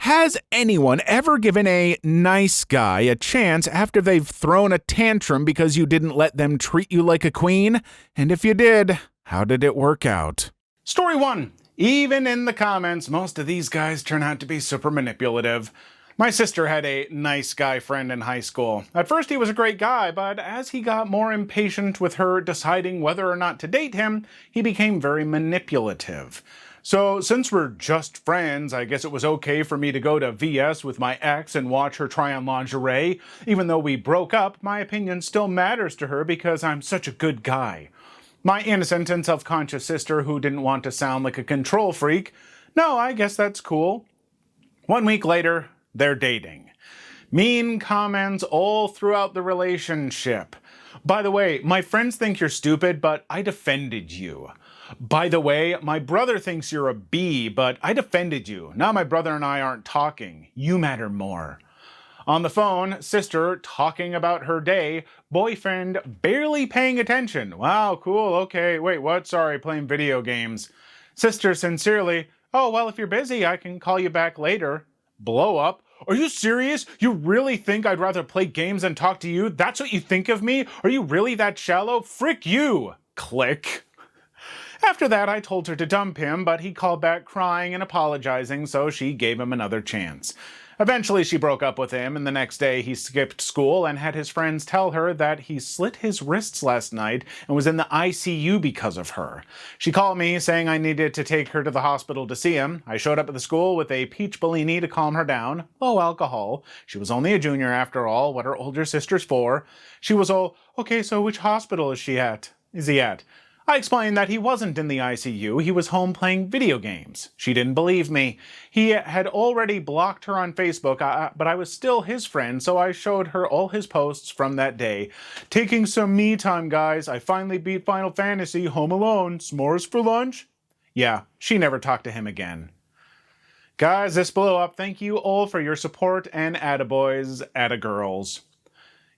Has anyone ever given a nice guy a chance after they've thrown a tantrum because you didn't let them treat you like a queen? And if you did, how did it work out? Story 1. Even in the comments, most of these guys turn out to be super manipulative. My sister had a nice guy friend in high school. At first he was a great guy, but as he got more impatient with her deciding whether or not to date him, he became very manipulative. So since we're just friends, I guess it was okay for me to go to VS with my ex and watch her try on lingerie. Even though we broke up, my opinion still matters to her because I'm such a good guy. My innocent and self-conscious sister who didn't want to sound like a control freak, no, I guess that's cool. 1 week later, they're dating. Mean comments all throughout the relationship. By the way, my friends think you're stupid, but I defended you. By the way, my brother thinks you're a B, but I defended you. Now my brother and I aren't talking. You matter more. On the phone, sister talking about her day, boyfriend barely paying attention. Wow, cool, okay, wait, what? Sorry, playing video games. Sister sincerely, oh, well, if you're busy, I can call you back later. Blow up. Are you serious? You really think I'd rather play games than talk to you? That's what you think of me? Are you really that shallow? Frick you! Click. After that, I told her to dump him, but he called back crying and apologizing, so she gave him another chance. Eventually, she broke up with him, and the next day he skipped school and had his friends tell her that he slit his wrists last night and was in the ICU because of her. She called me saying I needed to take her to the hospital to see him. I showed up at the school with a peach Bellini to calm her down. Low alcohol. She was only a junior after all, what her older sister's for. She was all, okay, so which hospital is he at? I explained that he wasn't in the ICU, he was home playing video games. She didn't believe me. He had already blocked her on Facebook, but I was still his friend, so I showed her all his posts from that day. Taking some me time, guys. I finally beat Final Fantasy, home alone. S'mores for lunch? Yeah, she never talked to him again. Guys, this blew up. Thank you all for your support and attaboys, attagirls.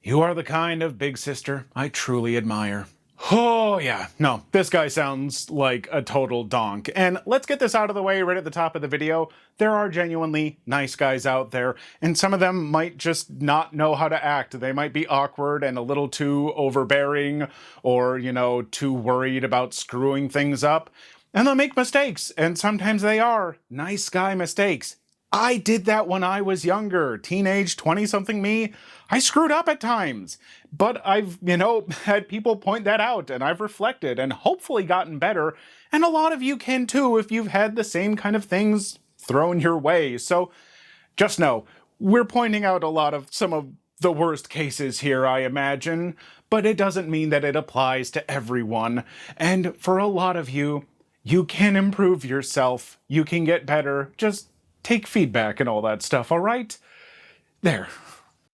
You are the kind of big sister I truly admire. Oh, yeah. No, this guy sounds like a total donk. And let's get this out of the way right at the top of the video. There are genuinely nice guys out there, and some of them might just not know how to act. They might be awkward and a little too overbearing or, too worried about screwing things up. And they'll make mistakes, and sometimes they are nice guy mistakes. I did that when I was younger, teenage 20-something me. I screwed up at times, but I've, had people point that out, and I've reflected and hopefully gotten better. And a lot of you can too if you've had the same kind of things thrown your way. So just know, we're pointing out some of the worst cases here, I imagine, but it doesn't mean that it applies to everyone. And for a lot of you, you can improve yourself. You can get better. Just take feedback and all that stuff, all right? There.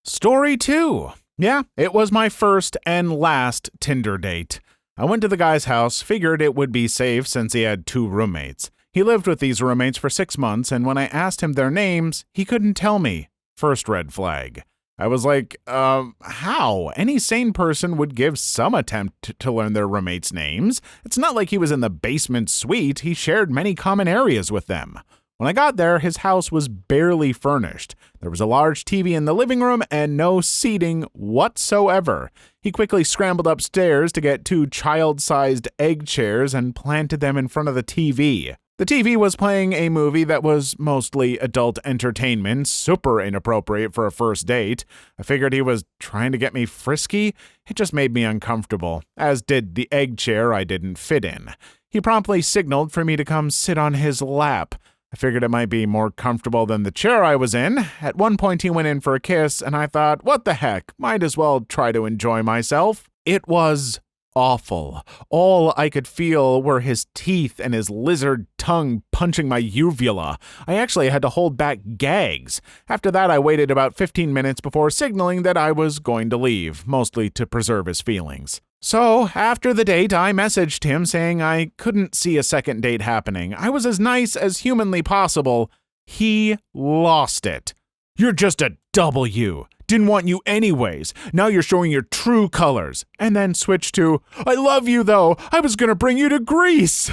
Story 2. Yeah, it was my first and last Tinder date. I went to the guy's house, figured it would be safe since he had 2 roommates. He lived with these roommates for 6 months, and when I asked him their names, he couldn't tell me. First red flag. I was like, how? Any sane person would give some attempt to learn their roommates' names. It's not like he was in the basement suite. He shared many common areas with them. When I got there, his house was barely furnished. There was a large TV in the living room and no seating whatsoever. He quickly scrambled upstairs to get 2 child-sized egg chairs and planted them in front of the TV. The TV was playing a movie that was mostly adult entertainment, super inappropriate for a first date. I figured he was trying to get me frisky. It just made me uncomfortable, as did the egg chair I didn't fit in. He promptly signaled for me to come sit on his lap. I figured it might be more comfortable than the chair I was in. At one point he went in for a kiss, and I thought, what the heck, might as well try to enjoy myself. It was awful. All I could feel were his teeth and his lizard tongue punching my uvula. I actually had to hold back gags. After that, I waited about 15 minutes before signaling that I was going to leave, mostly to preserve his feelings. So, after the date, I messaged him saying I couldn't see a second date happening. I was as nice as humanly possible. He lost it. You're just a W. Didn't want you anyways. Now you're showing your true colors. And then switched to, I love you though. I was gonna bring you to Greece.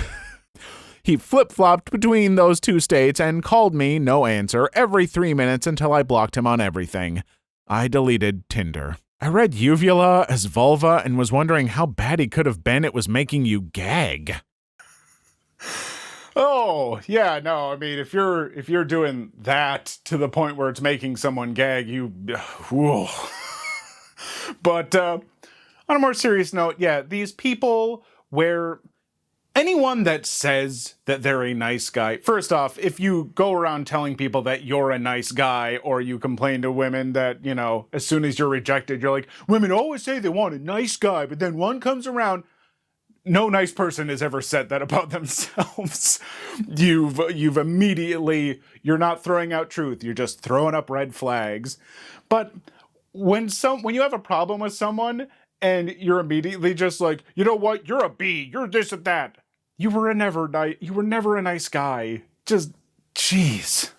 He flip-flopped between those two states and called me, no answer, every 3 minutes until I blocked him on everything. I deleted Tinder. I read uvula as vulva and was wondering how bad he could have been it was making you gag. Oh, yeah, no, I mean, if you're doing that to the point where it's making someone gag, whoa. But on a more serious note, yeah, these people where anyone that says that they're a nice guy, first off, if you go around telling people that you're a nice guy, or you complain to women that, as soon as you're rejected, you're like, women always say they want a nice guy, but then one comes around. No nice person has ever said that about themselves. You've immediately, you're not throwing out truth, you're just throwing up red flags. But when you have a problem with someone and you're immediately just like, you know what, you're a B, you're this and that. You were never a nice guy. Just, jeez.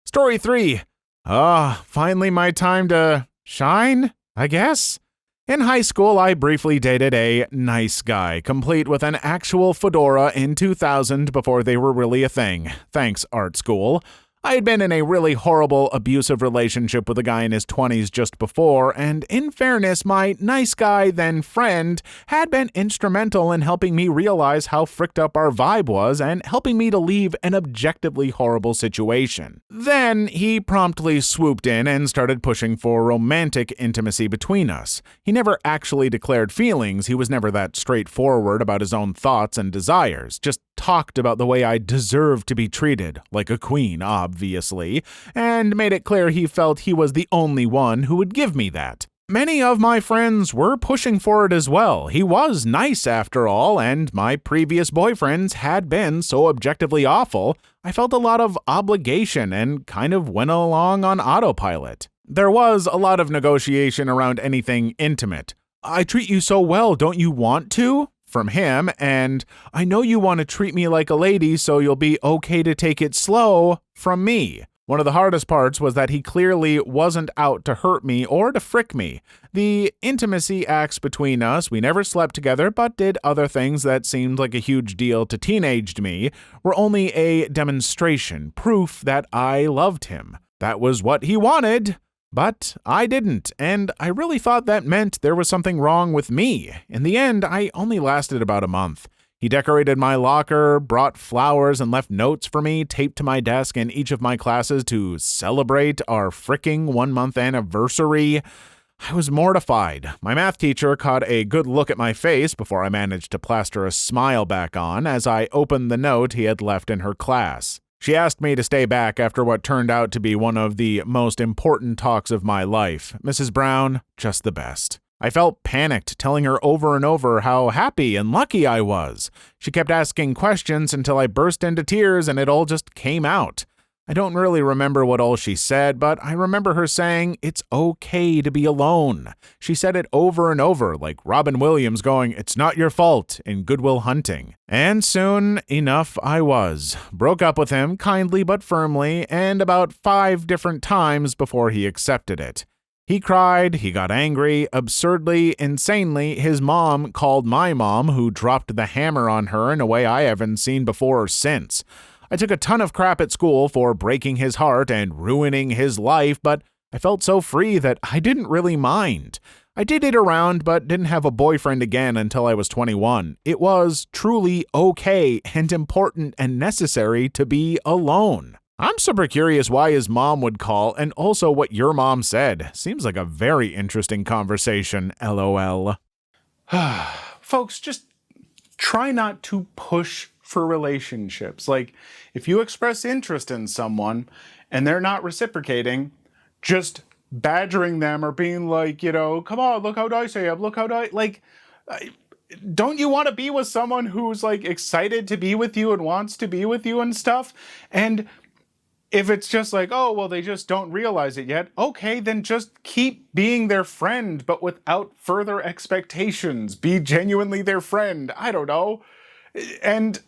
Story 3. Finally my time to shine, I guess? In high school, I briefly dated a nice guy, complete with an actual fedora in 2000 before they were really a thing. Thanks, art school. I had been in a really horrible, abusive relationship with a guy in his 20s just before, and in fairness, my nice guy, then friend, had been instrumental in helping me realize how fricked up our vibe was and helping me to leave an objectively horrible situation. Then, he promptly swooped in and started pushing for romantic intimacy between us. He never actually declared feelings, he was never that straightforward about his own thoughts and desires, just talked about the way I deserved to be treated, like a queen, obviously, and made it clear he felt he was the only one who would give me that. Many of my friends were pushing for it as well. He was nice after all, and my previous boyfriends had been so objectively awful, I felt a lot of obligation and kind of went along on autopilot. There was a lot of negotiation around anything intimate. I treat you so well, don't you want to? From him, and I know you want to treat me like a lady, so you'll be okay to take it slow, from me. One of the hardest parts was that he clearly wasn't out to hurt me or to frick me. The intimacy acts between us, we never slept together but did other things that seemed like a huge deal to teenaged me, were only a demonstration, proof that I loved him. That was what he wanted. But I didn't, and I really thought that meant there was something wrong with me. In the end, I only lasted about a month. He decorated my locker, brought flowers, and left notes for me taped to my desk in each of my classes to celebrate our fricking 1-month anniversary. I was mortified. My math teacher caught a good look at my face before I managed to plaster a smile back on as I opened the note he had left in her class. She asked me to stay back after what turned out to be one of the most important talks of my life. Mrs. Brown, just the best. I felt panicked, telling her over and over how happy and lucky I was. She kept asking questions until I burst into tears and it all just came out. I don't really remember what all she said, but I remember her saying, it's okay to be alone. She said it over and over, like Robin Williams going, it's not your fault, in Good Will Hunting. And soon enough I was. Broke up with him, kindly but firmly, and about 5 different times before he accepted it. He cried, he got angry, absurdly, insanely, his mom called my mom, who dropped the hammer on her in a way I haven't seen before or since. I took a ton of crap at school for breaking his heart and ruining his life, but I felt so free that I didn't really mind. I dated around, but didn't have a boyfriend again until I was 21. It was truly okay and important and necessary to be alone. I'm super curious why his mom would call and also what your mom said. Seems like a very interesting conversation, LOL. Folks, just try not to push for relationships. Like, if you express interest in someone and they're not reciprocating, just badgering them or being like, come on, look how nice I am, look how nice, don't you want to be with someone who's like excited to be with you and wants to be with you and stuff? And if it's just like, oh, well, they just don't realize it yet, okay, then just keep being their friend, but without further expectations. Be genuinely their friend. I don't know. And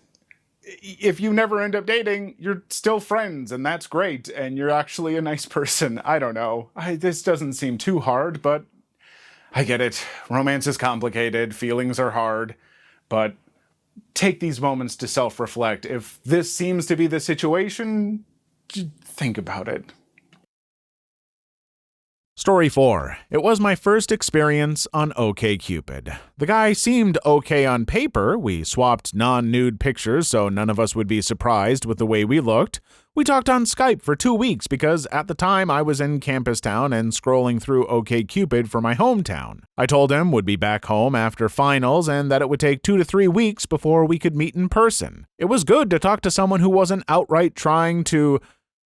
if you never end up dating, you're still friends, and that's great, and you're actually a nice person. I don't know. This doesn't seem too hard, but I get it. Romance is complicated, feelings are hard, but take these moments to self-reflect. If this seems to be the situation, think about it. Story 4. It was my first experience on OkCupid. The guy seemed okay on paper. We swapped non-nude pictures so none of us would be surprised with the way we looked. We talked on Skype for 2 weeks because at the time I was in Campus Town and scrolling through OkCupid for my hometown. I told him would be back home after finals and that it would take 2 to 3 weeks before we could meet in person. It was good to talk to someone who wasn't outright trying to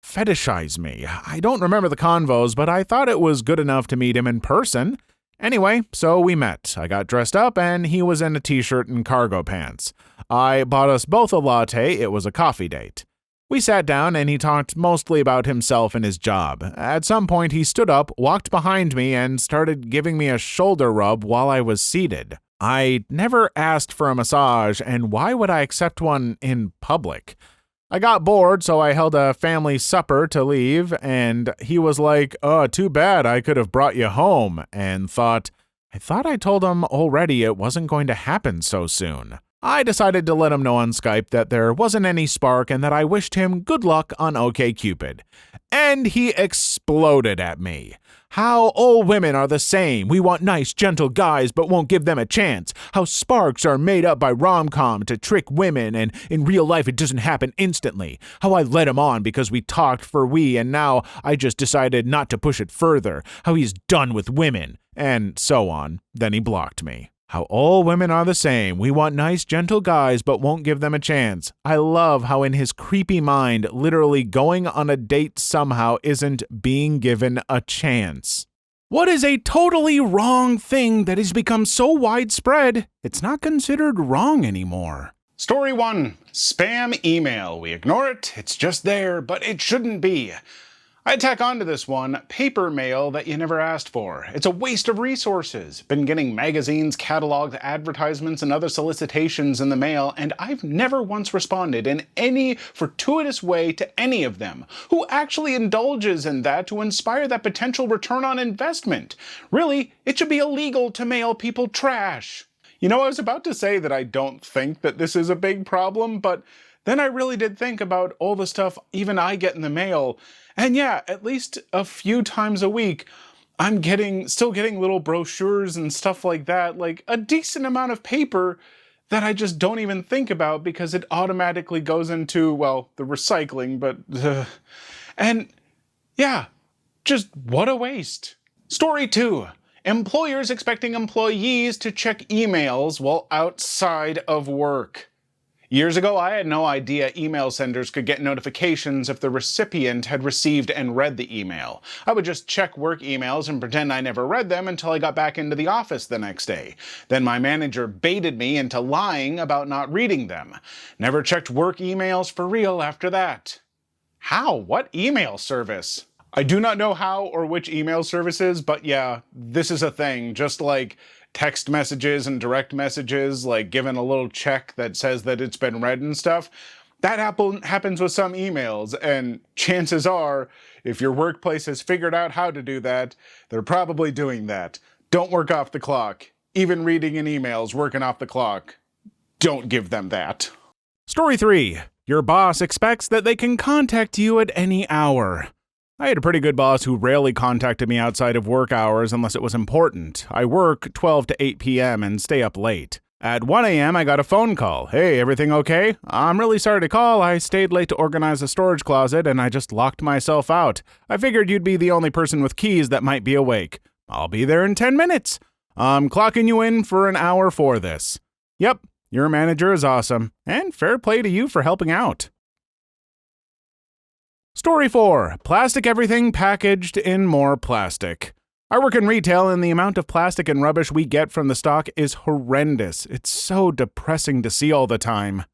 fetishize me. I don't remember the convos, but I thought it was good enough to meet him in person. Anyway, so we met. I got dressed up and he was in a t-shirt and cargo pants. I bought us both a latte. It was a coffee date. We sat down and he talked mostly about himself and his job. At some point he stood up, walked behind me, and started giving me a shoulder rub while I was seated. I never asked for a massage, and why would I accept one in public? I got bored, so I held a family supper to leave, and he was like, "Oh, too bad, I could have brought you home," and I thought I told him already it wasn't going to happen so soon. I decided to let him know on Skype that there wasn't any spark and that I wished him good luck on OkCupid. And he exploded at me. How all women are the same. We want nice, gentle guys, but won't give them a chance. How sparks are made up by rom-com to trick women, and in real life it doesn't happen instantly. How I led him on because we talked for and now I just decided not to push it further. How he's done with women, and so on. Then he blocked me. How all women are the same. We want nice, gentle guys, but won't give them a chance. I love how in his creepy mind, literally going on a date somehow isn't being given a chance. What is a totally wrong thing that has become so widespread, it's not considered wrong anymore? Story 1. Spam email. We ignore it. It's just there, but it shouldn't be. I tack onto this one, paper mail that you never asked for. It's a waste of resources. Been getting magazines, cataloged advertisements, and other solicitations in the mail, and I've never once responded in any fortuitous way to any of them. Who actually indulges in that to inspire that potential return on investment? Really, it should be illegal to mail people trash. You know, I was about to say that I don't think that this is a big problem, but then I really did think about all the stuff even I get in the mail. And yeah, at least a few times a week, I'm still getting little brochures and stuff like that, like a decent amount of paper that I just don't even think about because it automatically goes into, well, the recycling, and yeah, just what a waste. Story 2. Employers expecting employees to check emails while outside of work. Years ago, I had no idea email senders could get notifications if the recipient had received and read the email. I would just check work emails and pretend I never read them until I got back into the office the next day. Then my manager baited me into lying about not reading them. Never checked work emails for real after that. How? What email service? I do not know how or which email services, but yeah, this is a thing, just like text messages and direct messages, like given a little check that says that it's been read and stuff. That happens with some emails, and chances are, if your workplace has figured out how to do that, they're probably doing that. Don't work off the clock. Even reading an email is working off the clock. Don't give them that. Story 3. Your boss expects that they can contact you at any hour. I had a pretty good boss who rarely contacted me outside of work hours unless it was important. I work 12 to 8 p.m. and stay up late. At 1 a.m. I got a phone call. "Hey, everything okay? I'm really sorry to call. I stayed late to organize a storage closet and I just locked myself out. I figured you'd be the only person with keys that might be awake. I'll be there in 10 minutes. I'm clocking you in for an hour for this." Yep, your manager is awesome. And fair play to you for helping out. Story 4. Plastic everything packaged in more plastic. I work in retail and the amount of plastic and rubbish we get from the stock is horrendous. It's so depressing to see all the time.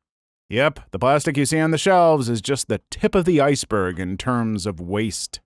Yep, the plastic you see on the shelves is just the tip of the iceberg in terms of waste.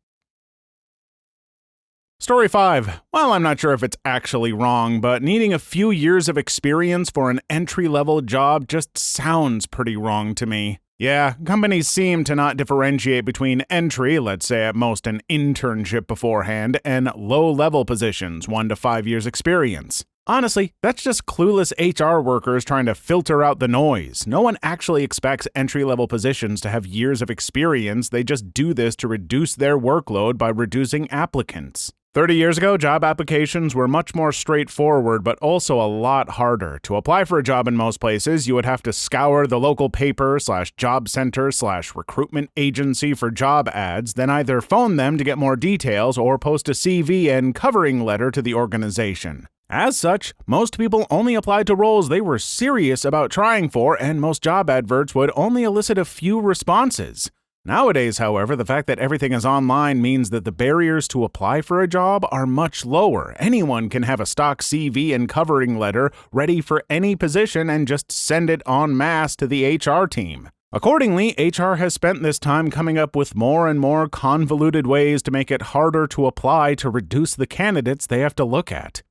Story 5. Well, I'm not sure if it's actually wrong, but needing a few years of experience for an entry-level job just sounds pretty wrong to me. Yeah, companies seem to not differentiate between entry, let's say at most an internship beforehand, and low-level positions, 1 to 5 years experience. Honestly, that's just clueless HR workers trying to filter out the noise. No one actually expects entry-level positions to have years of experience. They just do this to reduce their workload by reducing applicants. 30 years ago, job applications were much more straightforward, but also a lot harder. To apply for a job in most places, you would have to scour the local paper/job center/recruitment agency for job ads, then either phone them to get more details or post a CV and covering letter to the organization. As such, most people only applied to roles they were serious about trying for, and most job adverts would only elicit a few responses. Nowadays, however, the fact that everything is online means that the barriers to apply for a job are much lower. Anyone can have a stock CV and covering letter ready for any position and just send it en masse to the HR team. Accordingly, HR has spent this time coming up with more and more convoluted ways to make it harder to apply to reduce the candidates they have to look at.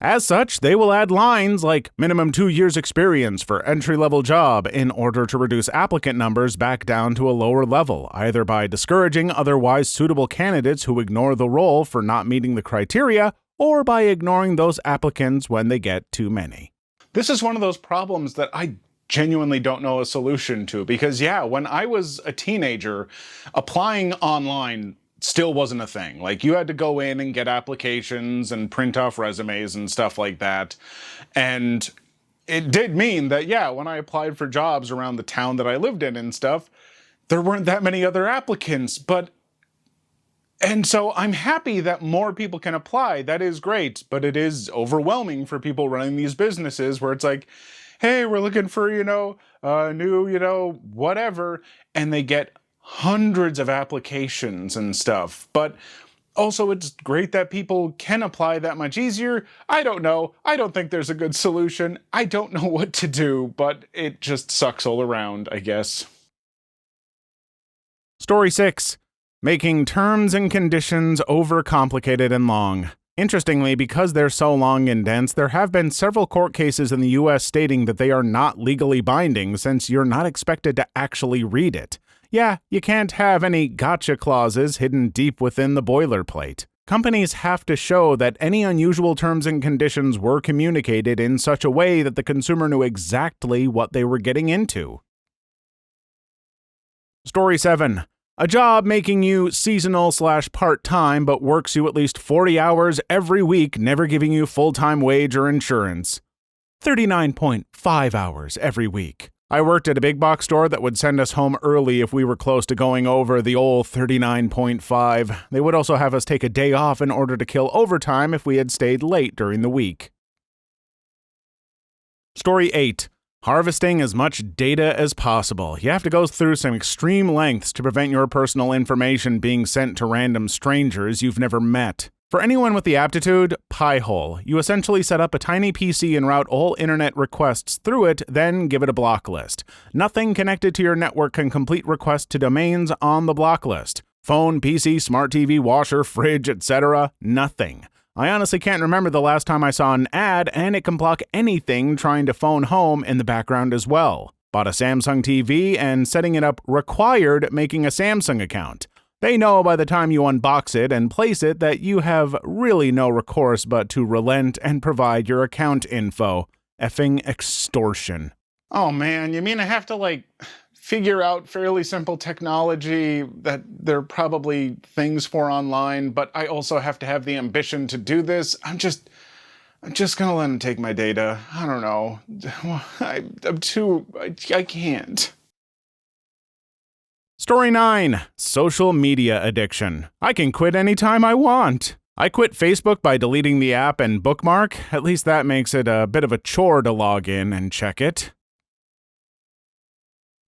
As such, they will add lines like minimum 2 years experience for entry-level job in order to reduce applicant numbers back down to a lower level, either by discouraging otherwise suitable candidates who ignore the role for not meeting the criteria, or by ignoring those applicants when they get too many. This is one of those problems that I genuinely don't know a solution to, because when I was a teenager, applying online still wasn't a thing. Like, you had to go in and get applications and print off resumes and stuff like that. And it did mean that, when I applied for jobs around the town that I lived in and stuff, there weren't that many other applicants. And so I'm happy that more people can apply. That is great. But it is overwhelming for people running these businesses where it's like, hey, we're looking for, new, whatever. And they get hundreds of applications and stuff. But also, it's great that people can apply that much easier. I don't know. I don't think there's a good solution. I don't know what to do, but it just sucks all around, I guess. Story 6. Making terms and conditions overcomplicated and long. Interestingly, because they're so long and dense, there have been several court cases in the US stating that they are not legally binding since you're not expected to actually read it. Yeah, you can't have any gotcha clauses hidden deep within the boilerplate. Companies have to show that any unusual terms and conditions were communicated in such a way that the consumer knew exactly what they were getting into. Story 7. A job making you seasonal/part-time but works you at least 40 hours every week, never giving you full-time wage or insurance. 39.5 hours every week. I worked at a big box store that would send us home early if we were close to going over the old 39.5. They would also have us take a day off in order to kill overtime if we had stayed late during the week. Story 8. Harvesting as much data as possible. You have to go through some extreme lengths to prevent your personal information being sent to random strangers you've never met. For anyone with the aptitude, Pi-hole. You essentially set up a tiny PC and route all internet requests through it, then give it a block list. Nothing connected to your network can complete requests to domains on the block list. Phone, PC, smart TV, washer, fridge, etc. Nothing. I honestly can't remember the last time I saw an ad, and it can block anything trying to phone home in the background as well. Bought a Samsung TV, and setting it up required making a Samsung account. They know by the time you unbox it and place it that you have really no recourse but to relent and provide your account info. Effing extortion. Oh man, you mean I have to figure out fairly simple technology that there are probably things for online, but I also have to have the ambition to do this? I'm just gonna let them take my data. I don't know. I can't. Story 9. Social media addiction. I can quit anytime I want. I quit Facebook by deleting the app and bookmark. At least that makes it a bit of a chore to log in and check it.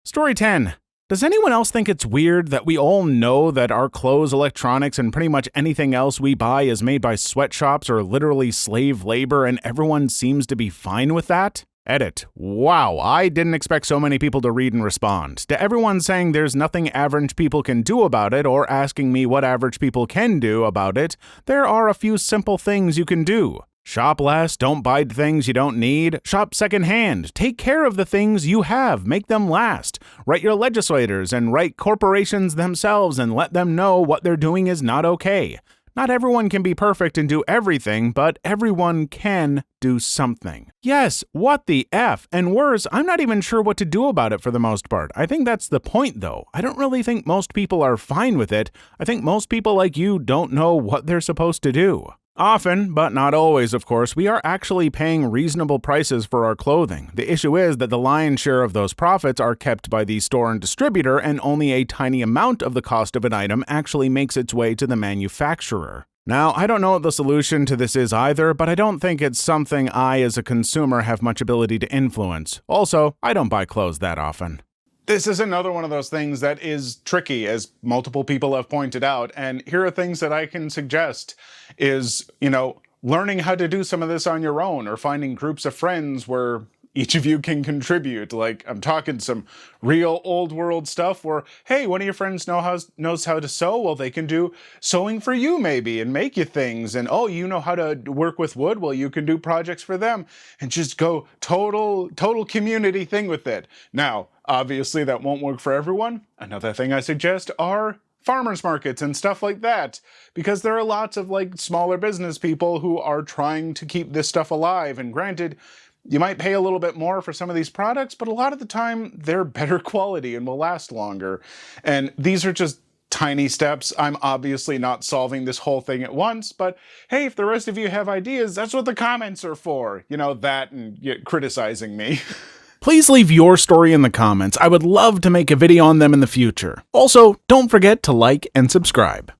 Story 10. Does anyone else think it's weird that we all know that our clothes, electronics, and pretty much anything else we buy is made by sweatshops or literally slave labor, and everyone seems to be fine with that? Edit. Wow, I didn't expect so many people to read and respond. To everyone saying there's nothing average people can do about it or asking me what average people can do about it, there are a few simple things you can do. Shop less, don't buy things you don't need, shop secondhand, take care of the things you have, make them last. Write your legislators and write corporations themselves and let them know what they're doing is not okay. Not everyone can be perfect and do everything, but everyone can do something. Yes, what the F? And worse, I'm not even sure what to do about it for the most part. I think that's the point, though. I don't really think most people are fine with it. I think most people like you don't know what they're supposed to do. Often, but not always, of course, we are actually paying reasonable prices for our clothing. The issue is that the lion's share of those profits are kept by the store and distributor, and only a tiny amount of the cost of an item actually makes its way to the manufacturer. Now, I don't know what the solution to this is either, but I don't think it's something I, as a consumer, have much ability to influence. Also, I don't buy clothes that often. This is another one of those things that is tricky, as multiple people have pointed out, and here are things that I can suggest is, learning how to do some of this on your own, or finding groups of friends where each of you can contribute. Like, I'm talking some real old world stuff where, hey, one of your friends knows how to sew, well, they can do sewing for you maybe and make you things. And oh, you know how to work with wood, well, you can do projects for them, and just go total community thing with it. Now, obviously that won't work for everyone. Another thing I suggest are farmers markets and stuff like that, because there are lots of smaller business people who are trying to keep this stuff alive. And granted, you might pay a little bit more for some of these products, but a lot of the time they're better quality and will last longer. And these are just tiny steps. I'm obviously not solving this whole thing at once, but hey, if the rest of you have ideas, that's what the comments are for. That and criticizing me. Please leave your story in the comments. I would love to make a video on them in the future. Also, don't forget to like and subscribe.